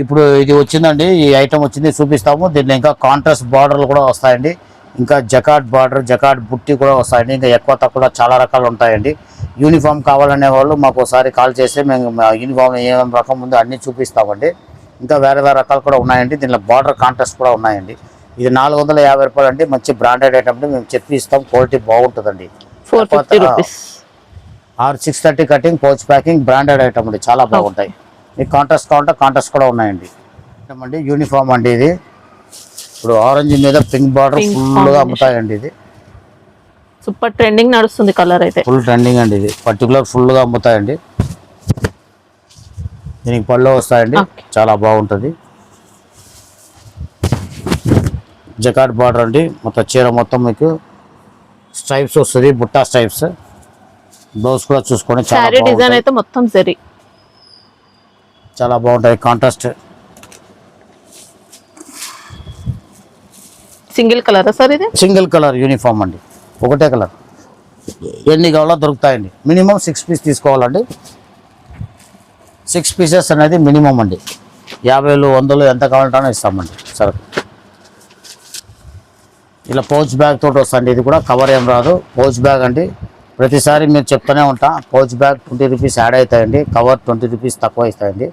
ఇప్పుడు ఇది వచ్చిందండి, ఈ ఐటమ్ వచ్చింది చూపిస్తాము. దీంట్లో ఇంకా కాంట్రాస్ట్ బార్డర్లు కూడా వస్తాయండి, ఇంకా జకాట్ బార్డర్, జకాట్ బుట్టి కూడా వస్తాయండి. ఇంకా ఎక్కువ తక్కువ చాలా రకాలు ఉంటాయండి. యూనిఫామ్ కావాలనే వాళ్ళు మాకు ఒకసారి కాల్ చేస్తే మేము యూనిఫామ్ ఏమేమి రకం ఉందో అన్నీ చూపిస్తామండి. ఇంకా వేరే వేరే రకాలు కూడా ఉన్నాయండి. దీంట్లో బార్డర్ కాంట్రాస్ట్ కూడా ఉన్నాయండి. ఇది 450 రూపాయలు అండి. మంచి బ్రాండెడ్ ఐటమ్ మేము చెప్పి ఇస్తాం. క్వాలిటీ బాగుంటుందండి. 450 rupees. 630 cutting, pouch packing, branded item అండి, చాలా బాగుంటాయి. మీకు కాంట్రాస్ట్ కావాలంటే కాంట్రాస్ట్ కూడా ఉన్నాయండి. అండి యూనిఫామ్ అండి ఇది. ఇప్పుడు ఆరెంజ్ మీద పింక్ బార్డర్ ఫుల్గా అమ్ముతాయండి. ఇది సూపర్ ట్రెండింగ్ నడుస్తుంది కలర్ అయితే. ఫుల్ ట్రెండింగ్ అండి. ఇది పర్టికులర్ ఫుల్గా అమ్ముతాయండి. దీనికి పళ్ళు వస్తాయండి, చాలా బాగుంటుంది. జకాట్ బార్డర్ అండి. మొత్తం చీర మొత్తం మీకు స్ట్రైప్స్ వస్తుంది, బుట్టా స్ట్రైప్స్. బ్లౌజ్ కూడా చూసుకోండి, సారీ డిజైన్ అయితే మొత్తం జరీ, చాలా బాగుంటాయి. కాంట్రాస్ట్ సింగిల్ కలర్ సార్ ఇది? సింగిల్ కలర్ యూనిఫామ్ అండి, ఒకటే కలర్. ఎన్ని కావాలో దొరుకుతాయండి. మినిమం 6 పీస్ తీసుకోవాలండి. 6 పీసెస్ అనేది మినిమం అండి. 50, 100 ఎంత కావాలంటే ఇస్తామండి సరుకు. ఇలా పౌచ్ బ్యాగ్ తోటి వస్తుంది. ఇది కూడా కవర్ ఏం రాదు, పౌచ్ బ్యాగ్ అండి. ప్రతిసారి మీరు చెప్తూనే ఉంటా, పౌచ్ బ్యాగ్ 20 రూపీస్ యాడ్ అవుతాయండి, కవర్ 20 రూపీస్ తక్కువ అవుతాయండి.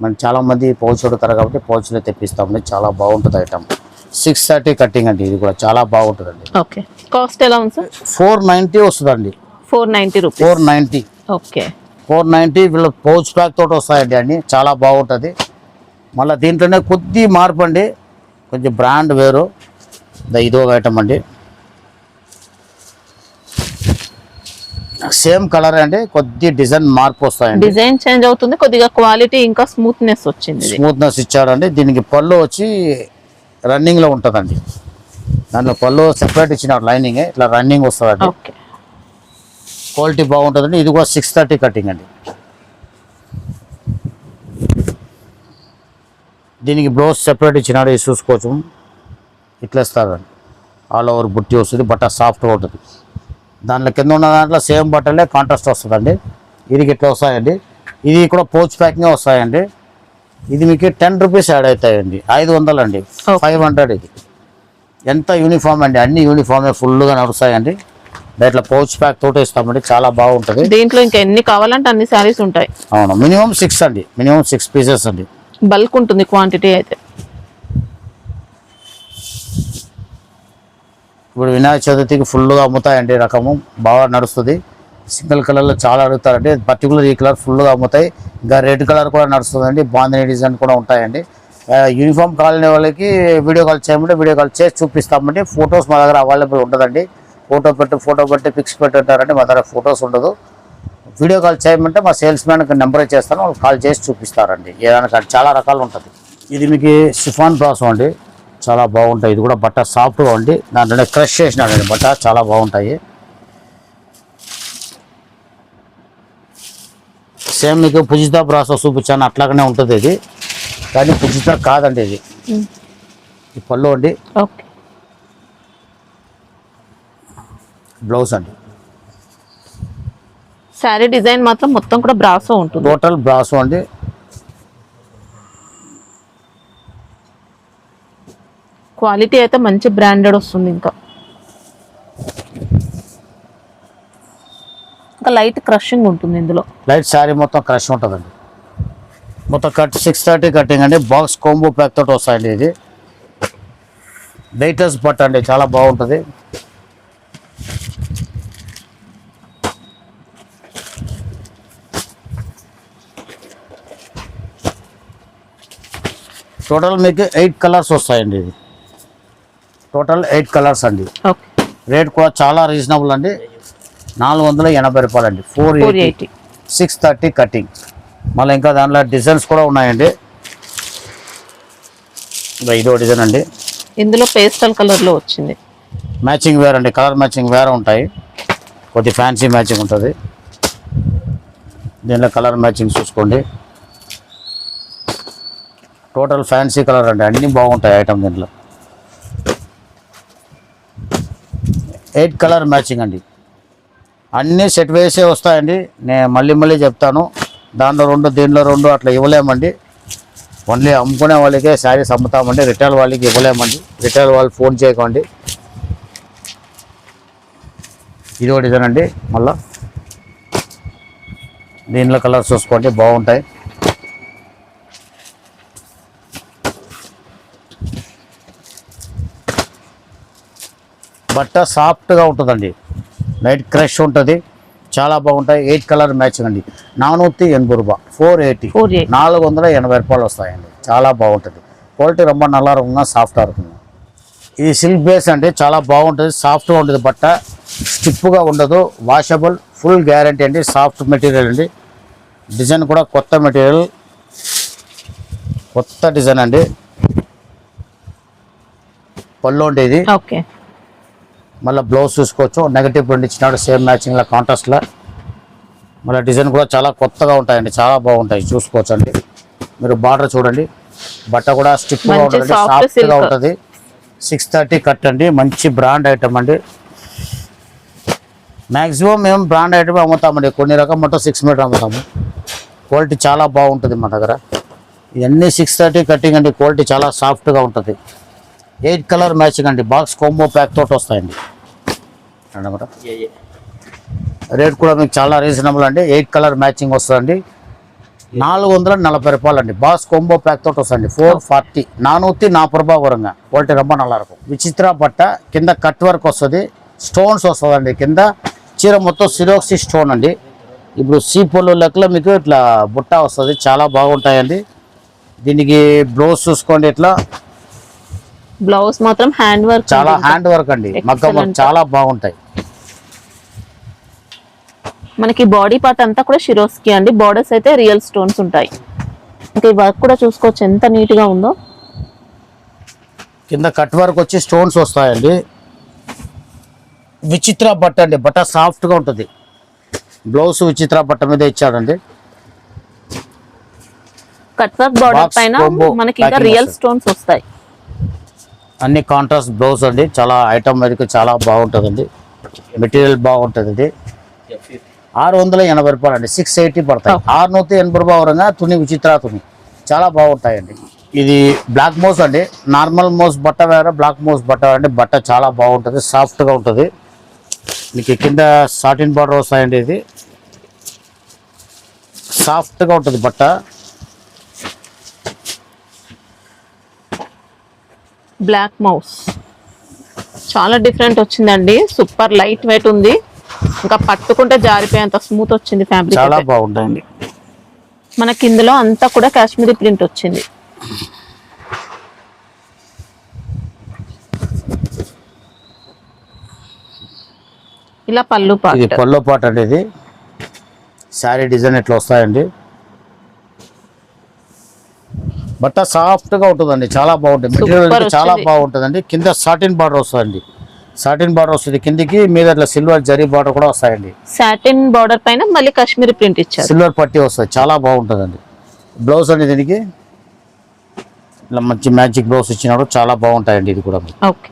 మనం చాలామంది పౌచ్ అడుగుతారు కాబట్టి పౌచ్లో తెప్పిస్తామండి. చాలా బాగుంటుంది ఐటమ్. 630 కటింగ్ అండి. ఇది కూడా చాలా బాగుంటుందండి. ఓకే, కాస్ట్ ఎలా ఉంది సార్? 490 వస్తుందండి. 490 రూపీస్. 490. ఓకే, 490. వీళ్ళ పౌచ్ బ్యాగ్ తోటి వస్తాయండి అన్ని, చాలా బాగుంటుంది. మళ్ళీ దీంట్లోనే కొద్ది మార్పు అండి, కొంచెం బ్రాండ్ వేరు. ఇదో ఐటమ్ అండి, సేమ్ కలర్ అండి, కొద్ది డిజైన్ మార్పు వస్తాయండి. డిజైన్ చేంజ్ అవుతుంది కొద్దిగా, క్వాలిటీ ఇంకా స్మూత్నెస్ వచ్చింది. స్మూత్నెస్ ఇచ్చారండి. దీనికి పళ్ళు వచ్చి రన్నింగ్ లో ఉంటుందండి. దాంట్లో పళ్ళు సెపరేట్ ఇచ్చినారు, లైనింగ్ ఇట్లా రన్నింగ్ వస్తుందండి. క్వాలిటీ బాగుంటుందండి. ఇది కూడా 630 కటింగ్ అండి. దీనికి బ్లౌజ్ సెపరేట్ ఇచ్చినాడు, ఇది చూసుకోవచ్చు. ఇట్లా ఇస్తారండి, ఆల్ ఓవర్ బుట్టి వస్తుంది, బట్ట సాఫ్ట్గా ఉంటుంది. దాంట్లో కింద ఉన్న దాంట్లో సేమ్ బట్టలే కాంట్రాస్ట్ వస్తుందండి. ఇది ఇట్లా వస్తాయండి. ఇది కూడా పౌచ్ ప్యాకింగ్ వస్తాయండి. ఇది మీకు 10 రూపీస్ యాడ్ అవుతాయండి. 500 అండి, 500. ఇది ఎంత యూనిఫామ్ అండి, అన్ని యూనిఫామే ఫుల్గా నడుస్తాయండి. దాంట్లో పౌచ్ ప్యాక్ తోటి ఇస్తామండి, చాలా బాగుంటుంది. దీంట్లో ఇంకా ఎన్ని కావాలంటే అన్ని శారీస్ ఉంటాయి. అవును, మినిమం 6 అండి, మినిమం 6 పీసెస్ అండి. బల్క్ ఉంటుంది క్వాంటిటీ అయితే. ఇప్పుడు వినాయక చవితికి ఫుల్గా అమ్ముతాయండి. రకము బాగా నడుస్తుంది. సింగిల్ కలర్లో చాలా అడుగుతారండి. పర్టికులర్ ఈ కలర్ ఫుల్గా అమ్ముతాయి. ఇంకా రెడ్ కలర్ కూడా నడుస్తుందండి. బాందిని డిజైన్ కూడా ఉంటాయండి. యూనిఫామ్ కావాలనే వాళ్ళకి వీడియో కాల్ చేయమంటే వీడియో కాల్ చేసి చూపిస్తామండి. ఫొటోస్ మా దగ్గర అవైలబుల్ ఉంటుందండి. ఫోటో పెట్టి పిక్స్ పెట్టారంటే మా దగ్గర ఫొటోస్ ఉండదు. వీడియో కాల్ చేయమంటే మా సేల్స్ మ్యాన్కి నెంబర్ ఇచ్చేస్తాను, వాళ్ళు కాల్ చేసి చూపిస్తారండి. ఏదైనా చాలా రకాలు ఉంటుంది. ఇది మీకు షిఫాన్ బ్రాసో అండి, చాలా బాగుంటాయి. ఇది కూడా బట్ట సాఫ్ట్గా ఉండి దాంట్లోనే క్రష్ చేసినాడండి బట్ట, చాలా బాగుంటాయి. సేమ్ మీకు పుజితా బ్రాసో చూపించాను అట్లాగనే ఉంటుంది ఇది, కానీ పుజితా కాదండి ఇది. ఈ పళ్ళు అండి, బ్లౌజ్ అండి. శారీ డిజైన్ మాత్రం మొత్తం కూడా బ్రాసో ఉంటుంది, టోటల్ బ్రాసో అండి. క్వాలిటీ అయితే మంచి బ్రాండెడ్ వస్తుంది. ఇంకా లైట్ క్రషింగ్ ఉంటుంది ఇందులో. లైట్ శారీ మొత్తం క్రష్ ఉంటుందండి. మొత్తం కట్ 630 కటింగ్ అండి. బాక్స్ కాంబో ప్యాక్ తోటి వస్తాయండి. ఇది వెయిటర్స్ బట్ట అండి, చాలా బాగుంటుంది. టోటల్ మీకు 8 కలర్స్ వస్తాయండి. ఇది టోటల్ 8 కలర్స్ అండి. రేట్ కూడా చాలా రీజనబుల్ అండి, 480 రూపాయలు అండి. 480, 630 కటింగ్. మళ్ళీ ఇంకా దాంట్లో డిజైన్స్ కూడా ఉన్నాయండి. ఇదో డిజైన్ అండి, ఇందులో పేస్టల్ కలర్లో వచ్చింది. మ్యాచింగ్ వేర్ అండి, కలర్ మ్యాచింగ్ వేరే ఉంటాయి, కొద్ది ఫ్యాన్సీ మ్యాచింగ్ ఉంటుంది. దీనిలో కలర్ మ్యాచింగ్ చూసుకోండి. టోటల్ ఫ్యాన్సీ కలర్ అండి, అన్నీ బాగుంటాయి ఐటమ్. దీంట్లో 8 కలర్ మ్యాచింగ్ అండి, అన్నీ సెట్ వేసే వస్తాయండి. నేను మళ్ళీ చెప్తాను, దాంట్లో 2 దీంట్లో 2 అట్లా ఇవ్వలేమండి. ఓన్లీ అమ్ముకునే వాళ్ళకే శారీస్ అమ్ముతామండి, రిటైల్ వాళ్ళకి ఇవ్వలేమండి. రిటైల్ వాళ్ళు ఫోన్ చేయకండి. ఇది ఒక డిజైన్ అండి. మళ్ళా దీనిలో కలర్ చూసుకోండి, బాగుంటాయి. బట్ట సాఫ్ట్గా ఉంటుందండి, లైట్ క్రష్ ఉంటుంది, చాలా బాగుంటాయి. 8 కలర్ మ్యాచింగ్ అండి. 480 రూపాయ, 480, 480 రూపాయలు వస్తాయండి. చాలా బాగుంటుంది. క్వాలిటీ ரொம்ப நல்லா இருக்குங்க, సాఫ్ట్గా ఉంటుంది. ఇది సిల్క్ బేస్ అండి, చాలా బాగుంటుంది, సాఫ్ట్గా ఉంటుంది. బట్ట స్టిప్గా ఉండదు, వాషబుల్, ఫుల్ గ్యారంటీ అండి. సాఫ్ట్ మెటీరియల్ అండి. డిజైన్ కూడా కొత్త మెటీరియల్, కొత్త డిజైన్ అండి. పళ్ళు అంటే ఇది. ఓకే, మళ్ళీ బ్లౌజ్ చూసుకోవచ్చు, నెగటివ్ ప్రింట్ ఇచ్చినాడు సేమ్ మ్యాచింగ్లో కాంట్రాస్ట్లో. మళ్ళీ డిజైన్ కూడా చాలా కొత్తగా ఉంటాయండి, చాలా బాగుంటాయి, చూసుకోవచ్చు అండి. మీరు బార్డర్ చూడండి, బట్ట కూడా స్టిప్గా ఉంటుంది, సాఫ్ట్గా ఉంటుంది. 630 కట్ అండి, మంచి బ్రాండ్ ఐటమ్ అండి. మ్యాక్సిమం మేము బ్రాండ్ ఐటమ్ అమ్ముతామండి, కొన్ని రకం మొత్తం 6 మీటర్ అమ్ముతాము. క్వాలిటీ చాలా బాగుంటుంది మా దగ్గర. ఇవన్నీ 630 కట్టింగ్ అండి, క్వాలిటీ చాలా సాఫ్ట్గా ఉంటుంది. 8 కలర్ మ్యాచింగ్ అండి, బాక్స్ కాంబో ప్యాక్ తోటి వస్తాయండి అన్నమాట. రేట్ కూడా మీకు చాలా రీజనబుల్ అండి. 8 కలర్ మ్యాచింగ్ వస్తుందండి, 440 రూపాయలు అండి. బాక్స్ కాంబో ప్యాక్ తోటి వస్తుంది, 440, 440 రూపాయ వరంగా. క్వాలిటీ రొంబ నల్లా இருக்கும். విచిత్ర బట్ట కింద కట్ వర్క్ వస్తుంది, స్టోన్స్ వస్తుందండి. కింద చీర మొత్తం సిరోక్సీ స్టోన్ అండి. ఇప్పుడు సీపోలు లెక్కలో మీకు ఇట్లా బుట్ట వస్తుంది, చాలా బాగుంటాయండి. దీనికి బ్లౌజ్ చూసుకోండి, ఇట్లా బ్లౌజ్ మాత్రం హ్యాండ్ వర్క్, చాలా హ్యాండ్ వర్క్ అండి, మగ్గం వర్క్, చాలా బాగుంటాయి. మనకి బాడీ పార్ట్ అంతా కూడా షిరోస్కి అండి, బార్డర్స్ అయితే రియల్ స్టోన్స్ ఉంటాయి. ఇంకా ఈ వర్క్ కూడా చూసుకోవచ్చు ఎంత నీట్ గా ఉందో. కింద కట్ వర్క్ వచ్చి స్టోన్స్ వస్తాయండి. విచిత్ర బట్ట అండి, బట్ట సాఫ్ట్ గా ఉంటుంది. బ్లౌజ్ విచిత్ర బట్ట మీద ఇచ్చాడండి. కట్ వర్క్ బార్డర్ పైన మనకి ఇంకా రియల్ స్టోన్స్ వస్తాయి. అన్ని కాంట్రాస్ట్ బ్లౌజ్ అండి, చాలా ఐటమ్ వరకు చాలా బాగుంటుందండి. మెటీరియల్ బాగుంటుంది. 680 రూపాయలు అండి, 680 పడతాయి. 680 రూపాయ వరంగా తుని, విచిత్ర తుని, చాలా బాగుంటాయండి. ఇది బ్లాక్ మోస్ అండి, నార్మల్ మోస్ బట్ట వేరే, బ్లాక్ మోస్ బట్ట అంటే బట్ట చాలా బాగుంటుంది, సాఫ్ట్గా ఉంటుంది. మీకు కింద సాటిన్ బార్డర్ వస్తాయండి. ఇది సాఫ్ట్గా ఉంటుంది బట్ట. బ్లాక్ మౌస్ చాలా డిఫరెంట్ వచ్చిందండి, సూపర్ లైట్ వెయిట్ ఉంది. ఇంకా పట్టుకుంటే జారిపోయేంత స్మూత్ వచ్చింది ఫ్యాబ్రిక్, చాలా బాగుంటాయండి. మనకి ఇందులో అంతా కూడా కాశ్మీరీ ప్రింట్ వచ్చింది. ఇలా పళ్ళు పాట, ఇది పళ్ళు పాట అండి. ఇది శారీ డిజైన్ ఇట్లా వస్తాయండి. బట్ట సాఫ్ట్గా ఉంటుందండి, చాలా బాగుంటుంది. మెటీరియల్ చాలా బాగుంటుందండి. కింద సాటిన్ బార్డర్ వస్తుందండి, సాటిన్ బార్డర్ వస్తుంది కిందికి, మీద ఇట్లా సిల్వర్ జరీ బార్డర్ కూడా వస్తాయండి. సాటిన్ బార్డర్ పైన మళ్ళీ కాశ్మీరీ ప్రింట్ ఇచ్చారు, సిల్వర్ పట్టీ వస్తుంది, చాలా బాగుంటుందండి. బ్లౌజ్ అండి దీనికి ఇలా మంచి మ్యాచింగ్ బ్లౌజ్ ఇచ్చినాడు, చాలా బాగుంటాయండి. ఇది కూడా ఓకే,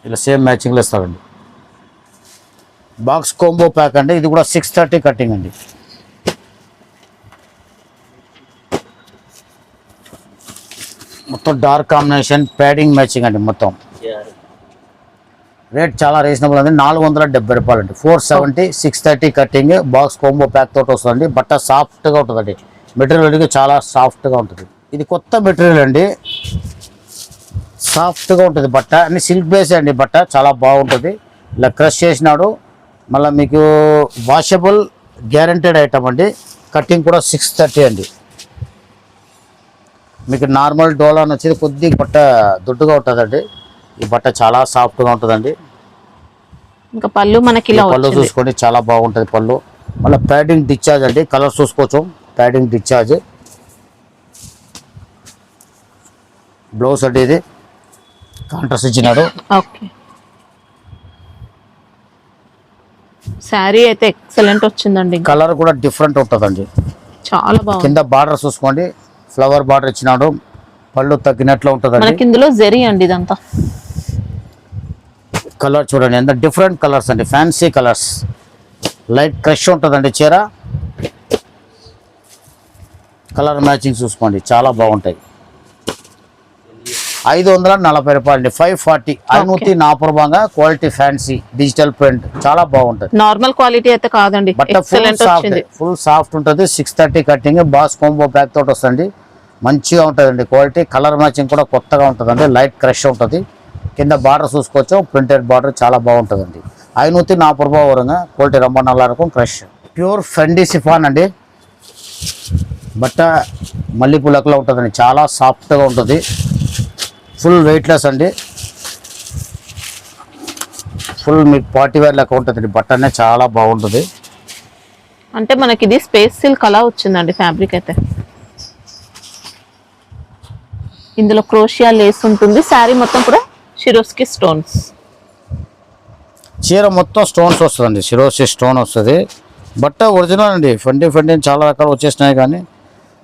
ఇలా సేమ్ మ్యాచింగ్లో ఇస్తారండి. బాక్స్ కాంబో ప్యాక్ అండి, ఇది కూడా 630 కట్టింగ్ అండి. మొత్తం డార్క్ కాంబినేషన్, ప్యాడింగ్ మ్యాచింగ్ అండి. మొత్తం రేట్ చాలా రీజనబుల్ అండి, 470 రూపాయలు అండి. 470, 630 కట్టింగ్, బాక్స్ కాంబో ప్యాక్ తోటి వస్తుందండి. బట్ట సాఫ్ట్గా ఉంటుందండి, మెటీరియల్ చాలా సాఫ్ట్గా ఉంటుంది. ఇది కొత్త మెటీరియల్ అండి, సాఫ్ట్గా ఉంటుంది బట్ట. అన్ని సిల్క్ బేస్ అండి, బట్ట చాలా బాగుంటుంది. ఇలా క్రష్ చేసినాడు. మళ్ళీ మీకు వాషబుల్ గ్యారంటెడ్ ఐటమ్ అండి. కటింగ్ కూడా 630 అండి. మీకు నార్మల్ డోలాన్ వచ్చేది కొద్దిగా బట్ట దొడ్డుగా ఉంటుందండి. ఈ బట్ట చాలా సాఫ్ట్గా ఉంటుందండి. ఇంకా పళ్ళు మనకి ఇలా పళ్ళు చూసుకోండి, చాలా బాగుంటుంది పళ్ళు. మళ్ళీ ప్యాడింగ్ డిశ్చార్జ్ అండి, కలర్ చూసుకోవచ్చు, ప్యాడింగ్ డిశ్చార్జ్. బ్లౌజ్ అంటే ఇది కాంట్రాస్ట్ ఇచ్చినాడు. ఓకే, శారీ అయితే ఎక్సలెంట్ వచ్చిందండి. కలర్ కూడా డిఫరెంట్ ఉంటుందండి. చాలా బాగుంది. కింద బార్డర్ చూసుకోండి, ఫ్లవర్ బార్డర్ ఇచ్చినాడు, పళ్ళు తగ్గినట్లు ఉంటుందండి. మనకి ఇందులో జరీ అండి ఇదంతా. కలర్ చూడండి ఎంత డిఫరెంట్ కలర్స్ అండి, ఫ్యాన్సీ కలర్స్. లైట్ క్రష్ ఉంటుందండి చీర. కలర్ మ్యాచింగ్ చూసుకోండి, చాలా బాగుంటాయి. 540 రూపాయలు, 540. ఐనూతి నాపురబంగా క్వాలిటీ ఫ్యాన్సీ డిజిటల్ ప్రింట్, చాలా బాగుంటుంది. నార్మల్ క్వాలిటీ అయితే కాదండి, బట్ ఎక్సలెంట్ వచ్చింది. ఫుల్ సాఫ్ట్ ఉంటుంది. 630 కటింగ్, బాస్ కోంబో ప్యాక్ తోటి వస్తుంది. మంచిగా ఉంటుందండి క్వాలిటీ. కలర్ మ్యాచింగ్ కూడా కొత్తగా ఉంటుందండి, లైట్ క్రష్ ఉంటుంది. కింద బార్డర్ చూసుకోవచ్చు, ప్రింటెడ్ బార్డర్, చాలా బాగుంటుందండి. 540 రూపాయ వరంగా క్వాలిటీ రొంబ నల్లా இருக்கும். క్రష్ ప్యూర్ ఫెండీ సిఫాన్ అండి. బట్ట మల్లెపూలకలా ఉంటుందండి, చాలా సాఫ్ట్గా ఉంటుంది. ఫుల్ వెయిట్లెస్ అండి, ఫుల్ మీకు పార్టీ వేర్ లెక్క ఉంటుందండి. బట్ట అనేది చాలా బాగుంటుంది. అంటే మనకి ఇది స్పేస్ సిల్క్ అలా వచ్చిందండి ఫ్యాబ్రిక్ అయితే. ఇందులో క్రోషియా లేస్ ఉంటుంది. శారీ మొత్తం కూడా షిరోస్కి స్టోన్స్. చీర మొత్తం స్టోన్స్ వస్తుందండి, సిరోసి స్టోన్ వస్తుంది. బట్ట ఒరిజినల్ అండి. ఫెండీ చాలా రకాలు వచ్చేసినాయి, కానీ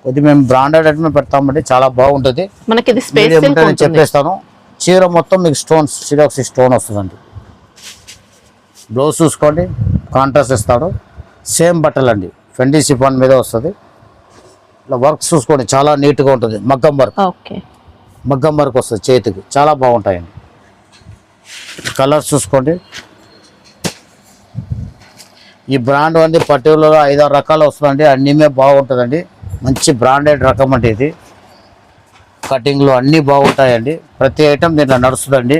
కొద్ది మేము బ్రాండెడ్ ఐటమ్ పెడతామండి, చాలా బాగుంటుంది. మనకి ఇది స్పేస్ మీడియం సిల్క్ నేను ఉంటుంది. చెప్పేస్తాను. చీర మొత్తం మీకు స్టోన్స్, సిరోసి స్టోన్ వస్తుందండి. బ్లౌజ్ చూసుకోండి, కాంట్రాస్ట్ ఇస్తాడు. సేమ్ బట్టలు అండి, ఫెండీ సిఫాన్ మీద వస్తుంది. ఇలా వర్క్ చూసుకోండి, చాలా నీట్గా ఉంటుంది. మగ్గం వర్క్, ఓకే, మగ్గం వర్క్ వస్తుంది చేతికి, చాలా బాగుంటాయండి. కలర్స్ చూసుకోండి. ఈ బ్రాండ్ అండి పర్టికులర్గా 5-6 రకాలు వస్తుందండి, అన్నీ బాగుంటుందండి. మంచి బ్రాండెడ్ రకం అంటే ఇది. కటింగ్లో అన్నీ బాగుంటాయండి. ప్రతి ఐటమ్ దీంట్లో నడుస్తుందండి.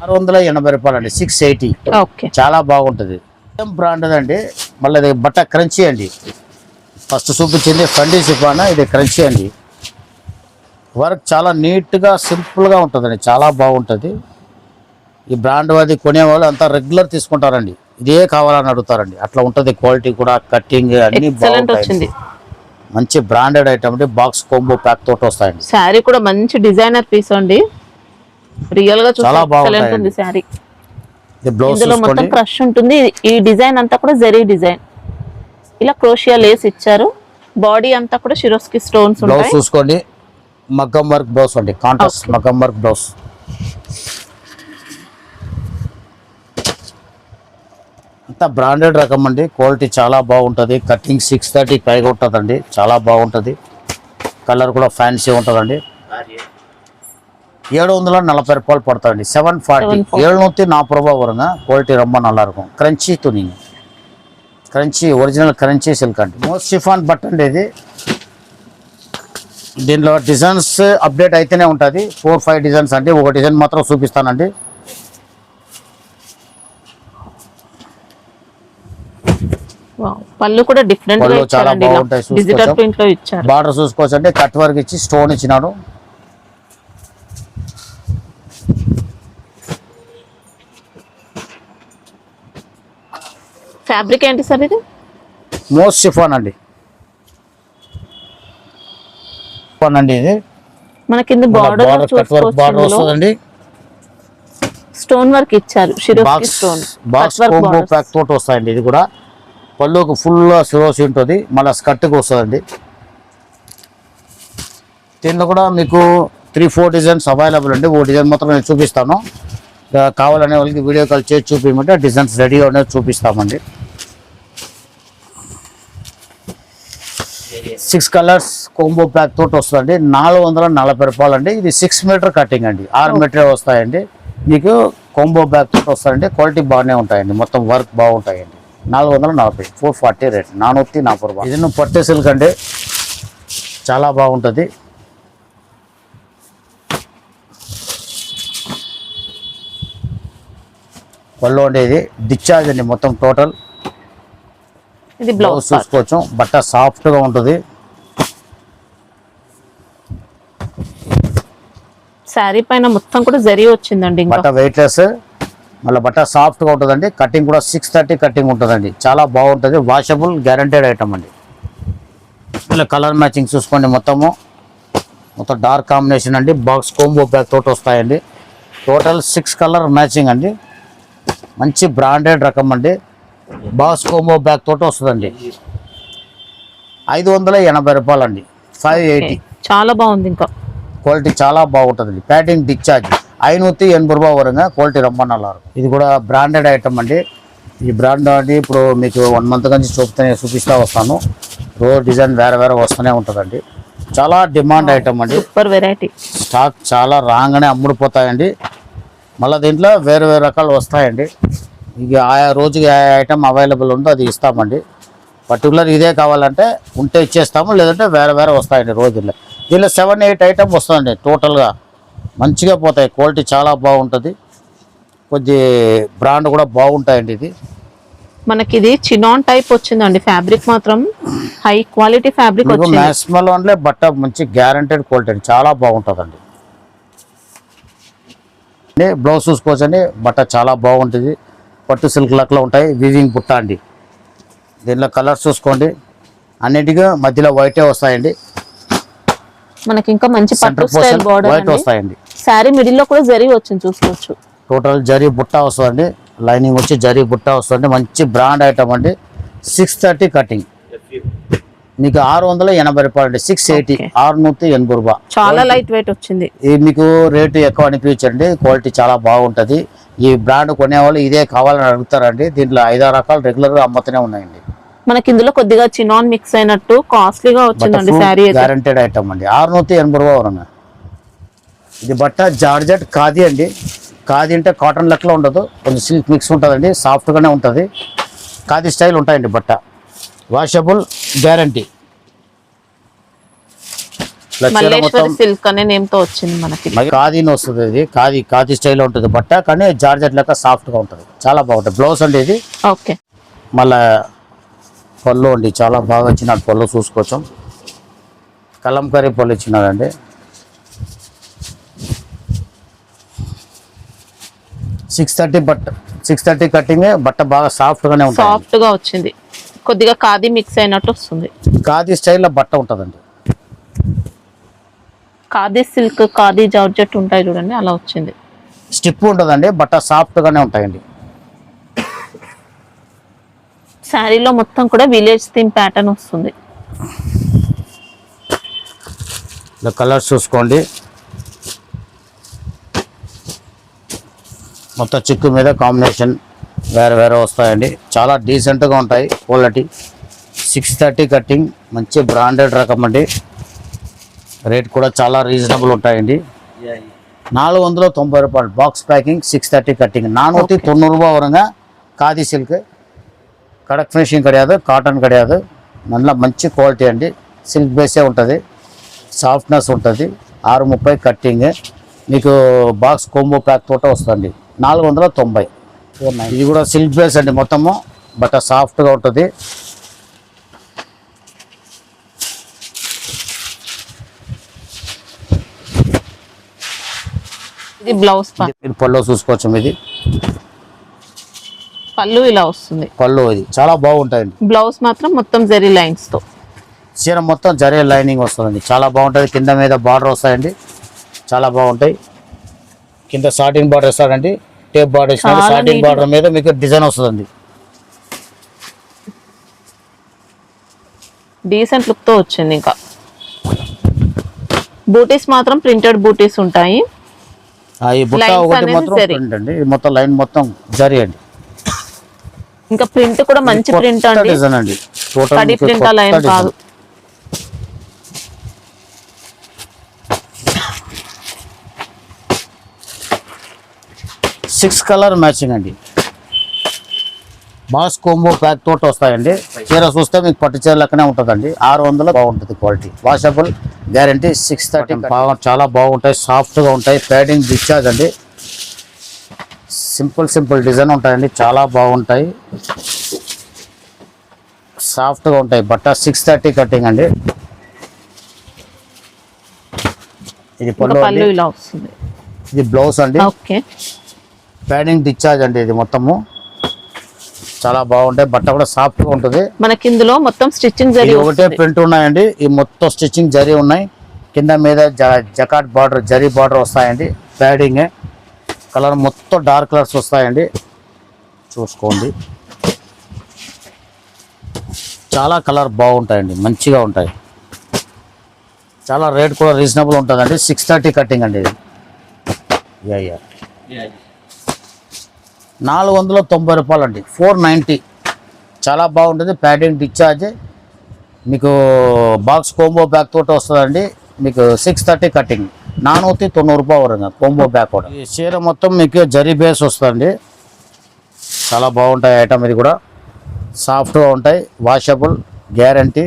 680 రూపాయలు అండి, 680. ఓకే, చాలా బాగుంటుంది. ఏం బ్రాండెడ్ అండి. మళ్ళీ ఇది బట్ట క్రంచీ అండి. ఫస్ట్ చూపించింది ఫెండీ సిఫాన్, ఇది క్రంచీ అండి. వర్క్ చాలా నీట్గా సింపుల్గా ఉంటుందండి, చాలా బాగుంటుంది. ఈ బ్రాండ్ అది కొనేవాళ్ళు అంతా రెగ్యులర్ తీసుకుంటారండి, ఇదే కావాలని అడుగుతారండి. అట్లా ఉంటుంది క్వాలిటీ కూడా, కటింగ్ అన్ని ఎక్సలెంట్ వచ్చింది. మంచి బ్రాండెడ్ ఐటమ్ అండి. బాక్స్ కోంబో ప్యాక్ తోటి వస్తాయండి. శారీ కూడా మంచి డిజైనర్ పీస్ అండి, రియల్ గా చూస్తే చాలా ఎక్సలెంట్ ఉంది శారీ. బ్లౌజ్ ఇందులో మొత్తం క్రష్ ఉంటుంది. ఈ డిజైన్ అంతా కూడా జరీ డిజైన్, ఇలా క్రోషియా లేస్ ఇచ్చారు. బాడీ అంతా కూడా షిరోస్కి స్టోన్స్ బ్లౌజ్ ఉంటాయి. చూసుకోండి, మగ్గం వర్క్ బ్లౌజ్ అండి, కాంట్రాస్ట్ మగ్గం వర్క్ బ్లౌజ్. అంతా బ్రాండెడ్ రకం అండి, క్వాలిటీ చాలా బాగుంటుంది. కటింగ్ 630 పైగా ఉంటుందండి, చాలా బాగుంటుంది. కలర్ కూడా ఫ్యాన్సీ ఉంటుందండి. 740 రూపాయలు పడుతుంది. 740, 740 రూపాయ వరంగా క్వాలిటీ రొమ్మ నల్లా இருக்கும். Crunchy Tuni, crunchy original crunchy silk అండి. మోస్ట్ షిఫాన్ బట్ట అండి ఇది. దీనిలో డిజైన్స్ అప్డేట్ అయితేనే ఉంటుంది. 4-5 డిజైన్స్ అండి. ఒక డిజైన్ మాత్రం చూపిస్తానండి. పళ్ళు కూడా డిఫరెంట్ గా చాలా ఇచ్చారండి, బాగుంటాయి. డిజిటల్ ప్రింట్ లో ఇచ్చారు. బార్డర్ చూసుకోవచ్చు అంటే కట్ వర్క్ ఇచ్చి స్టోన్ ఇచ్చినాడు. ఫ్యాబ్రిక్ ఏంటి సార్ ఇది? మోస్ట్ షిఫాన్ అండి. అండి ఇది మన కింద బార్డర్ బార్డర్ వస్తుందండి. స్టోన్ వర్క్ ఇచ్చారు, Swarovski box stone box combo pack తోటి వస్తాయండి. ఇది కూడా పళ్ళుకు ఫుల్ సిరోసి ఉంటుంది, మళ్ళీ స్కర్ట్కి వస్తుందండి. దీనిలో కూడా మీకు 3-4 డిజైన్స్ అవైలబుల్ అండి. ఓ డిజైన్ మాత్రం నేను చూపిస్తాను. కావాలనే వాళ్ళకి వీడియో కాల్ చేసి చూపించమంటే డిజైన్స్ రెడీగా అనేది చూపిస్తామండి. 6 కలర్స్ కోంబో ప్యాక్ తోటి వస్తుందండి. 440 రూపాయలు అండి. ఇది 6 మీటర్ కటింగ్ అండి, 6 మీటర్ వస్తాయండి. మీకు కోంబో బ్యాగ్ తోటి వస్తాయండి. క్వాలిటీ బాగానే ఉంటాయండి, మొత్తం వర్క్ బాగుంటాయండి. 440, 440 రేట్, 440 రూపాయలు. ఇది పట్టే సిల్క్ అండి, చాలా బాగుంటుంది. పళ్ళు ఉండేది డిశ్చార్జ్ అండి మొత్తం టోటల్. ఇది బ్లౌజ్ చూసుకోవచ్చు, బట్ట సాఫ్ట్గా ఉంటుంది. శారీ పైన మొత్తం కూడా జరీ వచ్చిందండి. బట్ట వెయిట్లెస్, మళ్ళీ బట్ట సాఫ్ట్గా ఉంటుందండి. కటింగ్ కూడా 630 కటింగ్ ఉంటుందండి, చాలా బాగుంటుంది. వాషబుల్ గ్యారంటెడ్ ఐటమ్ అండి. ఇలా కలర్ మ్యాచింగ్ చూసుకోండి, మొత్తం డార్క్ కాంబినేషన్ అండి. బాక్స్ కోంబో ప్యాక్ తోటి వస్తాయండి. టోటల్ 6 కలర్ మ్యాచింగ్ అండి. మంచి బ్రాండెడ్ రకం అండి. బాస్ కోమో బ్యాగ్ తోటి వస్తుందండి. 580 రూపాయలండి. 580. చాలా బాగుంది. ఇంకా క్వాలిటీ చాలా బాగుంటుందండి. ప్యాకింగ్ డిశ్చార్జ్ 580 రూపాయ వరంగా క్వాలిటీ రమ్మన్నారు. ఇది కూడా బ్రాండెడ్ ఐటమ్ అండి. ఈ బ్రాండ్ అండి ఇప్పుడు మీకు 1 మంత్ నుంచి చూపిస్తూ వస్తాను. రోజు డిజైన్ వేరే వేరే వస్తూనే ఉంటుందండి. చాలా డిమాండ్ ఐటమ్ అండి. Super variety. స్టాక్ చాలా రాగానే అమ్ముడుపోతాయండి. మళ్ళీ దీంట్లో వేరే వేరే రకాలు వస్తాయండి. ఇక ఆయా రోజుకి ఏ ఐటమ్ అవైలబుల్ ఉందో అది ఇస్తామండి. పర్టికులర్ ఇదే కావాలంటే ఉంటే ఇచ్చేస్తాము, లేదంటే వేరే వేరే వస్తాయండి రోజుల్లో. దీనిలో 7-8 ఐటమ్ వస్తుందండి టోటల్గా. మంచిగా పోతాయి. క్వాలిటీ చాలా బాగుంటుంది. కొద్ది బ్రాండ్ కూడా బాగుంటాయండి. ఇది మనకి ఇది చినాన్ టైప్ వచ్చిందండి. ఫ్యాబ్రిక్ మాత్రం హై క్వాలిటీ ఫ్యాబ్రిక్ వచ్చింది. మ్యాక్సిమల్ అంటే బట్ట మంచి గ్యారంటెడ్ క్వాలిటీ అండి. చాలా బాగుంటుందండి. బ్లౌజ్ చూసుకోవచ్చండి. బట్ట చాలా బాగుంటుంది. పట్టు సిల్క్ లక్లో ఉంటాయి. వీవింగ్ బుట్ట అండి. దీనిలో కలర్స్ చూసుకోండి. అన్నిటికీ మధ్యలో వైటే వస్తాయండి. మనకి ఇంకా మంచి పట్టు స్టైల్ బోర్డర్ వైట్ వస్తాయండి. సారీ మిడిల్ లో కూడా జరీ వచ్చింది చూసుకోవచ్చు. టోటల్ జరీ బుట్ట వస్తుందండి. లైనింగ్ వచ్చి జరీ బుట్ట వస్తుంది. మంచి బ్రాండ్ ఐటమ్ అండి. 630 కటింగ్ మీకు 680 రూపాయలు అండి. 680, 680 రూపాయలు. చాలా లైట్ వెయిట్ వచ్చింది. ఇది మీకు రేటు ఎక్కువ అనిపించండి. క్వాలిటీ చాలా బాగుంటుంది. ఈ బ్రాండ్ కొనేవాళ్ళు ఇదే కావాలని అడుగుతారండి. దీంట్లో 5-6 రకాలు రెగ్యులర్గా అమ్ముతూనే ఉన్నాయండి. మనకి ఇందులో కొద్దిగా చినాన్ మిక్స్ అయినట్టు కాస్ట్లీగా వచ్చిందండి శారీ. గ్యారంటెడ్ ఐటమ్ అండి. 680 రూపాయలు వరంగా. ఇది బట్ట జార్జెట్ ఖాదీ అండి. ఖాదీ అంటే కాటన్ లెక్కలో ఉండదు, కొంచెం సిల్క్ మిక్స్ ఉంటుందండి. సాఫ్ట్గానే ఉంటుంది. ఖాదీ స్టైల్ ఉంటాయండి. బట్ట వాషబుల్ గ్యారంటీ. సిల్క్ అనే నేమ్ తో వచ్చింది మనకి. ఖాదీని వస్తుంది. ఇది ఖాదీ స్టైల్ ఉంటుంది బట్ట, కానీ జార్జెట్ లెక్క సాఫ్ట్గా ఉంటుంది. చాలా బాగుంటుంది. బ్లౌజ్ అండి ఇది. ఓకే. మళ్ళా పళ్ళు అండి. చాలా బాగా ఇచ్చినాడు పళ్ళు చూసుకోవచ్చు. కలంకారీ పళ్ళు ఇచ్చినాడండి. 630 బట్ట 630 కటింగ్. బట్ట బాగా సాఫ్ట్గానే ఉంటుంది. సాఫ్ట్గా వచ్చింది. కొద్దిగా ఖాదీ మిక్స్ అయినట్టు వస్తుంది. ఖాదీ స్టైల్లో బట్ట ఉంటుందండి. ఖాదీ సిల్క్, ఖాదీ జార్జెట్ ఉంటాయి చూడండి, అలా వచ్చింది. స్టిప్ ఉంటుందండి. బట్ట సాఫ్ట్గానే ఉంటాయండి. శారీలో మొత్తం కూడా విలేజ్ థీమ్ ప్యాటర్న్ వస్తుంది. ఇలా కలర్స్ చూసుకోండి. మొత్తం చిక్కు మీద కాంబినేషన్ వేరే వేరే వస్తాయండి. చాలా డీసెంట్గా ఉంటాయి. Quality 630 cutting. మంచి బ్రాండెడ్ రకం అండి. రేట్ కూడా చాలా రీజనబుల్ ఉంటాయండి. 490 రూపాయలు బాక్స్ ప్యాకింగ్. 630 కటింగ్. 490 రూపాయ వరంగా. ఖాదీ సిల్క్. కడక్ ఫినిషింగ్ కడియాదు, కాటన్ కడియాదు. మళ్ళీ మంచి క్వాలిటీ అండి. సిల్క్ బేసే ఉంటుంది. సాఫ్ట్నెస్ ఉంటుంది. 630 కట్టింగ్. మీకు బాక్స్ కోంబో ప్యాక్ తోట వస్తుంది. 490. ఇది కూడా సిల్క్ బేస్ అండి. మొత్తము బట్ట సాఫ్ట్గా ఉంటుంది. ఇది బ్లౌజ్. పళ్ళు చూసుకోవచ్చు. ఇది పళ్ళు ఇలా వస్తుంది. పళ్ళు ఇది చాలా బాగుంటాయండి. బ్లౌజ్ మాత్రం మొత్తం జరీ లైన్స్ తో. చీర మొత్తం జరీ లైనింగ్ వస్తుందండి. చాలా బాగుంటుంది. కింద మీద బార్డర్ వస్తాయండి. చాలా బాగుంటాయి. కింద సాటిన్ బార్డర్ వేస్తాడండి. టేప్ బార్డర్ ఇచ్చినట్టు సాటిన్ బార్డర్ మీద మీకు డిజైన్ వస్తుందండి. డీసెంట్ లుక్ తో వచ్చింది. ఇంకా బూటీస్ మాత్రం ప్రింటెడ్ బూటీస్ ఉంటాయి. ఈ బుట్ట ఒకటి మాత్రం ప్రింట్ అండి. మొత్తం లైన్ మొత్తం జరీ అండి. ఇంకా ప్రింట్ కూడా మంచి ప్రింట్ అండి. డిజైన్ అండి. టోటల్ ప్రింట్ అలా ఏం కాదు. సిక్స్ కలర్ మ్యాచింగ్ అండి. బాస్ కోంబో ప్యాక్ తోటి వస్తాయండి. చీర చూస్తే మీకు పట్టు చీర లెక్కనే ఉంటుందండి. 600 బాగుంటుంది. Quality washable guarantee. 630 చాలా బాగుంటాయి. సాఫ్ట్గా ఉంటాయి. ప్యాడింగ్ డిశ్చార్జ్ అండి. సింపుల్ డిజైన్ ఉంటాయండి. చాలా బాగుంటాయి. సాఫ్ట్గా ఉంటాయి. బట్ట 630 కటింగ్ అండి. ఇది పళ్ళు ఇలా వస్తుంది. ఇది బ్లౌజ్ అండి. ఓకే. ప్యాడింగ్ డిశ్చార్జ్ అండి. ఇది మొత్తము చాలా బాగుంటాయి. బట్ట కూడా సాఫ్ట్గా ఉంటుంది. మనకి ఇందులో మొత్తం స్టిచ్చింగ్ జరీ ఒకటే ప్రింట్ ఉన్నాయండి. ఈ మొత్తం స్టిచ్చింగ్ జరీ ఉన్నాయి. కింద మీద జకాట్ బార్డర్ జరీ బార్డర్ వస్తాయండి. ప్యాడింగ్ కలర్ మొత్తం డార్క్ కలర్స్ వస్తాయండి. చూసుకోండి. చాలా కలర్ బాగుంటాయండి, మంచిగా ఉంటాయి. చాలా రేట్ కూడా రీజనబుల్ ఉంటుందండి. 630 కటింగ్ అండి ఇది. 490 రూపాయలు అండి, 490. చాలా బాగుంటుంది. ప్యాడింగ్ డిశ్చార్జ్ మీకు బాక్స్ కోంబో బ్యాగ్ తోటి వస్తుందండి. మీకు 630 కటింగ్, 490 రూపాయలు వరంగా కోంబో బ్యాగ్ కూడా. ఈ చీర మొత్తం మీకు జరీ బేస్ వస్తుందండి. చాలా బాగుంటాయి ఐటమ్. ఇది కూడా సాఫ్ట్గా ఉంటాయి, వాషబుల్, గ్యారంటీ.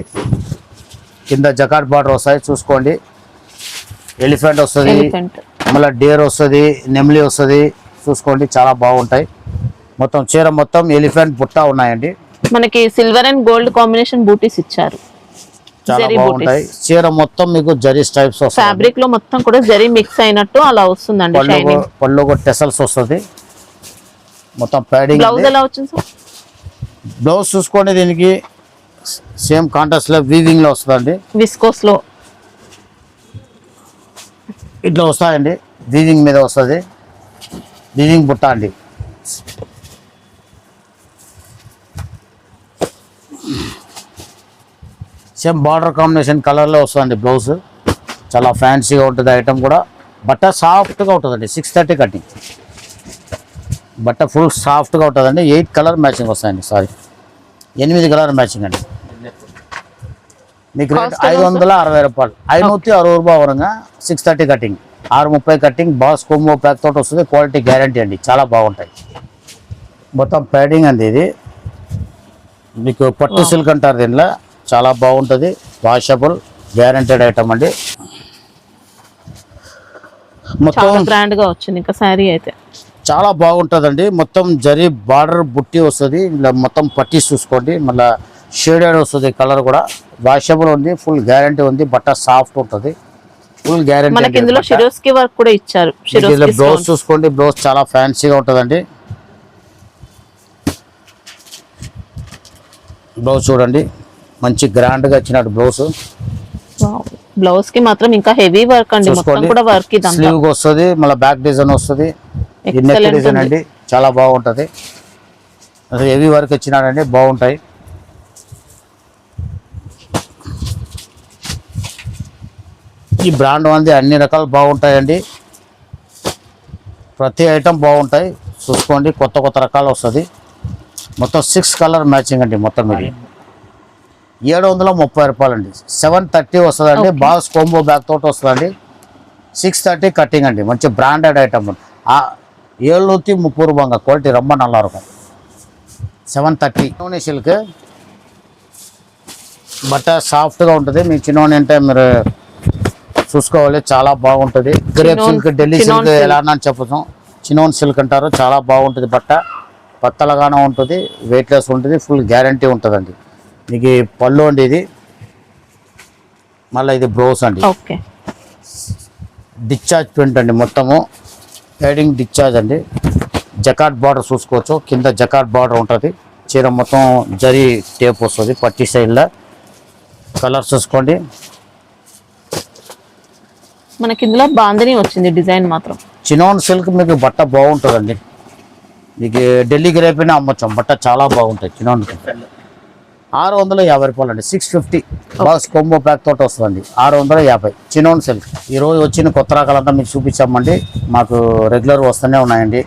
కింద జకాట్ బార్డర్ వస్తాయి చూసుకోండి. ఎలిఫెంట్ వస్తుంది, మళ్ళీ డేర్ వస్తుంది, నెమ్లీ వస్తుంది. చూసుకోండి, చాలా బాగుంటాయి. మొత్తం చీర మొత్తం ఎలిఫెంట్ బుట్ట ఉన్నాయండి. మనకి సిల్వర్ అండ్ గోల్డ్ కాంబినేషన్ బూటీస్ ఇచ్చారు. చాలా బాగుంటాయి. చీర మొత్తం మీకు జరీ స్టైప్స్ వస్తాయి. ఫ్యాబ్రిక్ లో మొత్తం కూడా జరీ మిక్స్ అయినట్టు అలా వస్తుందండి. పళ్ళు కూడా టెసల్స్ వస్తుంది. మొత్తం ప్యాడింగ్. బ్లౌజ్ ఎలా వచ్చింది సార్? బ్లౌజ్ చూసుకోండి, దీనికి సేమ్ కాంట్రాస్ట్ లో వీవింగ్ లో వస్తుందండి. విస్కోస్ లో ఇట్లా వస్తాయండి, వీవింగ్ మీద వస్తుంది. వీవింగ్ బుట్ట అండి. సేమ్ బార్డర్ కాంబినేషన్ కలర్లో వస్తుందండి బ్లౌజ్. చాలా ఫ్యాన్సీగా ఉంటుంది ఐటమ్ కూడా. బట్ట సాఫ్ట్గా ఉంటుందండి. 630 కటింగ్. బట్ట ఫుల్ సాఫ్ట్గా ఉంటుందండి. 8 కలర్ మ్యాచింగ్ వస్తాయండి. 8 కలర్ మ్యాచింగ్ అండి. మీకు రేట్ 560 రూపాయలు, 560 రూపాయలు వరంగా 630 cutting, 630 cutting. Box combo pack తోటి వస్తుంది. క్వాలిటీ గ్యారంటీ అండి, చాలా బాగుంటాయి. మొత్తం ప్యాడింగ్ అండి. ఇది మీకు పట్టు సిల్క్ అంటారు. దీనిలో చాలా బాగుంటుంది, వాషబుల్, గ్యారంటెడ్ ఐటమ్ అండి. మొత్తం గ్రాండ్ గా వచ్చింది. ఇంకా శారీ అయితే చాలా బాగుంటుందండి. మొత్తం జరీ బార్డర్ బుట్టి వస్తుంది. ఇలా మొత్తం పట్టి చూసుకోండి. మళ్ళీ షేడెడ్ వస్తుంది. కలర్ కూడా వాషబుల్ ఉంది, ఫుల్ గ్యారంటీ ఉంది. బట్ట సాఫ్ట్ ఉంటుంది, ఫుల్ గ్యారంటీ. మనకి ఇందులో షిరోస్కి వర్క్ కూడా ఇచ్చారు. బ్లౌజ్ చూసుకోండి, బ్లౌజ్ చాలా ఫ్యాన్సీగా ఉంటుందండి. బ్లౌజ్ చూడండి, మంచి గ్రాండ్ గా ఇచ్చినట్టు బ్లౌజ్. బ్లౌజ్ కి మాత్రం ఇంకా హెవీ వర్క్ అండి. మొత్తం కూడా వర్క్ ఇదంతా. స్లీవ్ వస్తుంది, మళ్ళీ బ్యాక్ డిజైన్ వస్తుంది. నెక్ డిజైన్ అండి, చాలా బాగుంటది. అసలు హెవీ వర్క్ ఇచ్చినాడండి, బాగుంటాయి. ఈ బ్రాండ్ అంది అన్ని రకాలు బాగుంటాయండి. ప్రతి ఐటమ్ బాగుంటాయి. చూసుకోండి, కొత్త కొత్త రకాలు వస్తుంది. మొత్తం 6 కలర్ మ్యాచింగ్ అండి. మొత్తం ఇది 730 రూపాయలు అండి. 730 వస్తుందండి. బాక్స్ కోంబో బ్యాగ్ తోటి వస్తుందండి. 630 కటింగ్ అండి. మంచి బ్రాండెడ్ ఐటమ్. 730 రూపాయలు క్వాలిటీ, రొమ్మ నల్ల రకం. 730 చిన్నోని సిల్క్. బట్ట సాఫ్ట్గా ఉంటుంది. మీ చిన్నోని అంటే మీరు చూసుకోవాలి, చాలా బాగుంటుంది. గ్రేప్ సిల్క్, ఢిల్లీ సిల్క్ ఎలా అని చెప్పచ్చు. చిన్నోన్ సిల్క్ అంటారు. చాలా బాగుంటుంది. బట్ట పత్తలగానే ఉంటుంది, వెయిట్లెస్ ఉంటుంది, ఫుల్ గ్యారంటీ ఉంటుందండి. మీకు పళ్ళు అండి ఇది. మళ్ళీ ఇది బ్రోస్ అండి. డిశ్చార్జ్ ప్రింట్ అండి. మొత్తము హెడింగ్ డిశ్చార్జ్ అండి. జకాట్ బార్డర్ చూసుకోవచ్చు. కింద జకాట్ బార్డర్ ఉంటుంది. చీర మొత్తం జరీ టేప్ వస్తుంది పట్టి సైడ్లో. కలర్ చూసుకోండి. మనకి ఇందులో బాందని వచ్చింది డిజైన్ మాత్రం. చినోన్ సిల్క్ మీకు బట్ట బాగుంటుందండి. మీకు ఢిల్లీ గ్రేప్ అమ్మొచ్చాం. బట్ట చాలా బాగుంటుంది. చినోన్ 650 రూపాయలు అండి. 650 బాక్స్ కోంబో ప్యాక్ తోటి వస్తుందండి. 650 చినోన్ సిల్క్. ఈరోజు వచ్చిన కొత్త రకాలంతా మీకు చూపించామండి. మాకు రెగ్యులర్ వస్తూనే ఉన్నాయండి.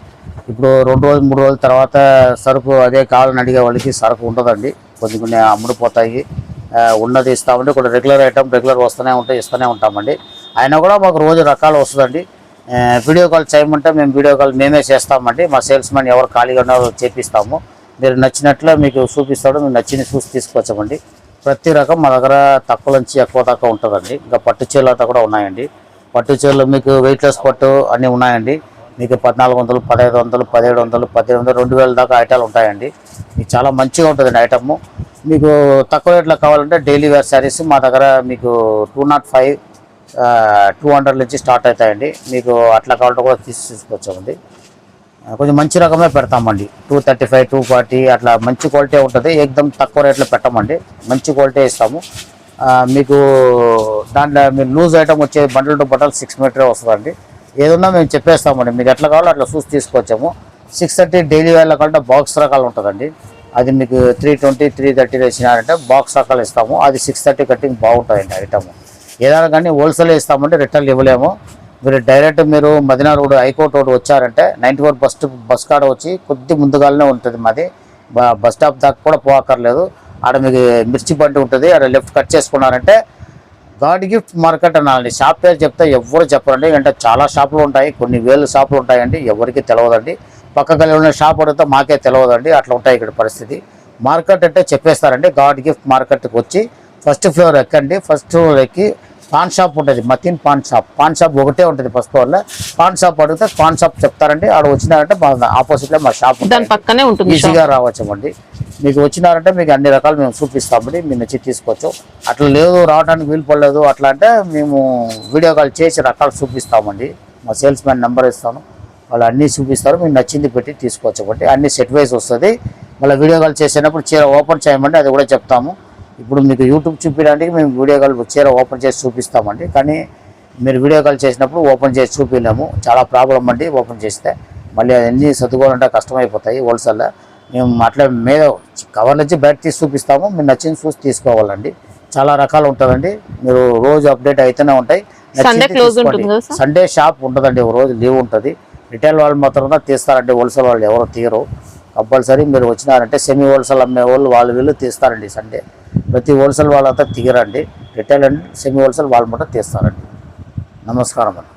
ఇప్పుడు 2 రోజులు 3 రోజుల తర్వాత సరుకు అదే కావాలని అడిగే వాళ్ళకి సరుకు ఉండదండి. కొన్ని అమ్ముడిపోతాయి. ఉన్నది ఇస్తామండి. కొన్ని రెగ్యులర్ ఐటమ్ రెగ్యులర్ వస్తూనే ఉంటాయి, ఇస్తూనే ఉంటామండి. అయినా కూడా మాకు రోజు రకాలు వస్తుందండి. వీడియో కాల్ చేయమంటే మేము వీడియో కాల్ మేమే చేస్తామండి. మా సేల్స్ మ్యాన్ ఎవరు ఖాళీగా ఉన్నారో చేపిస్తాము. మీరు నచ్చినట్లు మీకు చూపిస్తాడు. మీకు నచ్చిన చూసి తీసుకొచ్చామండి. ప్రతి రకం మా దగ్గర తక్కువ నుంచి ఎక్కువ దాకా ఉంటుందండి. ఇంకా పట్టు చీరలు అంతా కూడా ఉన్నాయండి. పట్టు చీరలు మీకు వెయిట్లెస్ పట్టు అన్నీ ఉన్నాయండి. మీకు 1400, 1500, 1700, 1800, 2000 దాకా ఐటాలు ఉంటాయండి. మీకు చాలా మంచిగా ఉంటుందండి ఐటమ్. మీకు తక్కువ రేట్లో కావాలంటే డైలీ వేర్ శారీస్ మా దగ్గర మీకు 205, 200 నుంచి స్టార్ట్ అవుతాయండి. మీకు అట్లా కావాలంటే కూడా తీసుకొచ్చామండి. కొంచెం మంచి రకమే పెడతామండి. 235, 240 అట్లా మంచి క్వాలిటీ ఉంటుంది. ఏకదమ్ తక్కువ రేట్లో పెట్టమండి, మంచి క్వాలిటీ ఇస్తాము. మీకు దాంట్లో మీరు లూజ్ ఐటమ్ వచ్చే బండల్ టు బండల్ 6 మీటరే వస్తుందండి. ఏదన్నా మేము చెప్పేస్తామండి. మీకు ఎట్లా కావాలో అట్లా చూసి తీసుకొచ్చాము. 630 డైలీ వేర్లో కావాలంటే బాక్స్ రకాలు ఉంటుందండి. అది మీకు 320 330 వేసినారంటే బాక్స్ రకాలు ఇస్తాము. అది 630 కట్టింగ్ బాగుంటుందండి ఐటమ్. ఏదైనా కానీ హోల్సేల్ ఇస్తామంటే రిటర్న్ ఇవ్వలేము. మీరు డైరెక్ట్ మీరు మదీనా రోడ్ హైకోర్ట్ రోడ్ వచ్చారంటే 94 బస్ కాడ వచ్చి కొద్ది ముందుగానే ఉంటుంది మాది. బస్ స్టాప్ దాకా కూడా పోక్కర్లేదు. ఆడ మీకు మిర్చి బండి ఉంటుంది, ఆడ లెఫ్ట్ కట్ చేసుకున్నారంటే గాడ్ గిఫ్ట్ మార్కెట్ అనాలండి. షాప్ పేరు చెప్తే ఎవరు చెప్పరండి, అంటే చాలా షాపులు ఉంటాయి, కొన్ని వేల షాపులు ఉంటాయండి, ఎవరికి తెలియదండి. పక్క గల్లి ఉన్న షాప్ అడిగితే మాకే తెలియదండి, అట్లా ఉంటాయి ఇక్కడ పరిస్థితి. మార్కెట్ అంటే చెప్పేస్తారండి. గాడ్ గిఫ్ట్ మార్కెట్కి వచ్చి ఫస్ట్ ఫ్లోర్ ఎక్కండి. ఫస్ట్ ఫ్లోర్ ఎక్కి పాన్ షాప్ ఉంటుంది, మతిన్ పాన్ షాప్ ఒకటే ఉంటుంది ఫస్ట్ ఫ్లోర్లో. పాన్ షాప్ అడిగితే పాన్ షాప్ చెప్తారండి. ఆడ వచ్చినారంటే మా ఆపోజిట్లో మా షాప్ పక్కనే ఉంటుంది, ఈజీగా రావచ్చండి. మీకు వచ్చినారంటే మీకు అన్ని రకాలు మేము చూపిస్తామండి, మీరు నచ్చి తీసుకోవచ్చు. అట్లా లేదు రావడానికి వీలు పడలేదు అట్లా అంటే మేము వీడియో కాల్ చేసి రకాలు చూపిస్తామండి. మా సేల్స్ మ్యాన్ నెంబర్ ఇస్తాను, వాళ్ళు అన్నీ చూపిస్తారు, మీకు నచ్చింది పెట్టి తీసుకోవచ్చు. కాబట్టి అన్ని సెట్ వైజ్ వస్తుంది. మళ్ళీ వీడియో కాల్ చేసేటప్పుడు చీర ఓపెన్ చేయమండి, అది కూడా చెప్తాము. ఇప్పుడు మీకు యూట్యూబ్ చూపించడానికి మేము వీడియో కాల్ చీర ఓపెన్ చేసి చూపిస్తామండి, కానీ మీరు వీడియో కాల్ చేసినప్పుడు ఓపెన్ చేసి చూపించలేము, చాలా ప్రాబ్లం అండి. ఓపెన్ చేస్తే మళ్ళీ అవన్నీ సర్దుకోవాలంటే కష్టమైపోతాయి. హోల్సేల్లో మేము అట్లా మీద కవర్ నుంచి బయట తీసి చూపిస్తాము, మీరు నచ్చింది చూసి తీసుకోవాలండి. చాలా రకాలు ఉంటుందండి, మీరు రోజు అప్డేట్ అయితేనే ఉంటాయి. సండే షాప్ ఉంటుందండి, ఒక రోజు లీవ్ ఉంటుంది. రిటైల్ వాళ్ళు మాత్రం తీస్తారండి, హోల్సేల్ వాళ్ళు ఎవరు తీయరు. కంపల్సరీ మీరు వచ్చినారంటే సెమీ హోల్సేల్ అమ్మే వాళ్ళు వీళ్ళు తీస్తారండి సండే. ప్రతి హోల్సేల్ వాళ్ళంతా తీయరండి, రిటైల్ అండ్ సెమీ హోల్సేల్ వాళ్ళు మాత్రం తీస్తారండి. నమస్కారం అండి.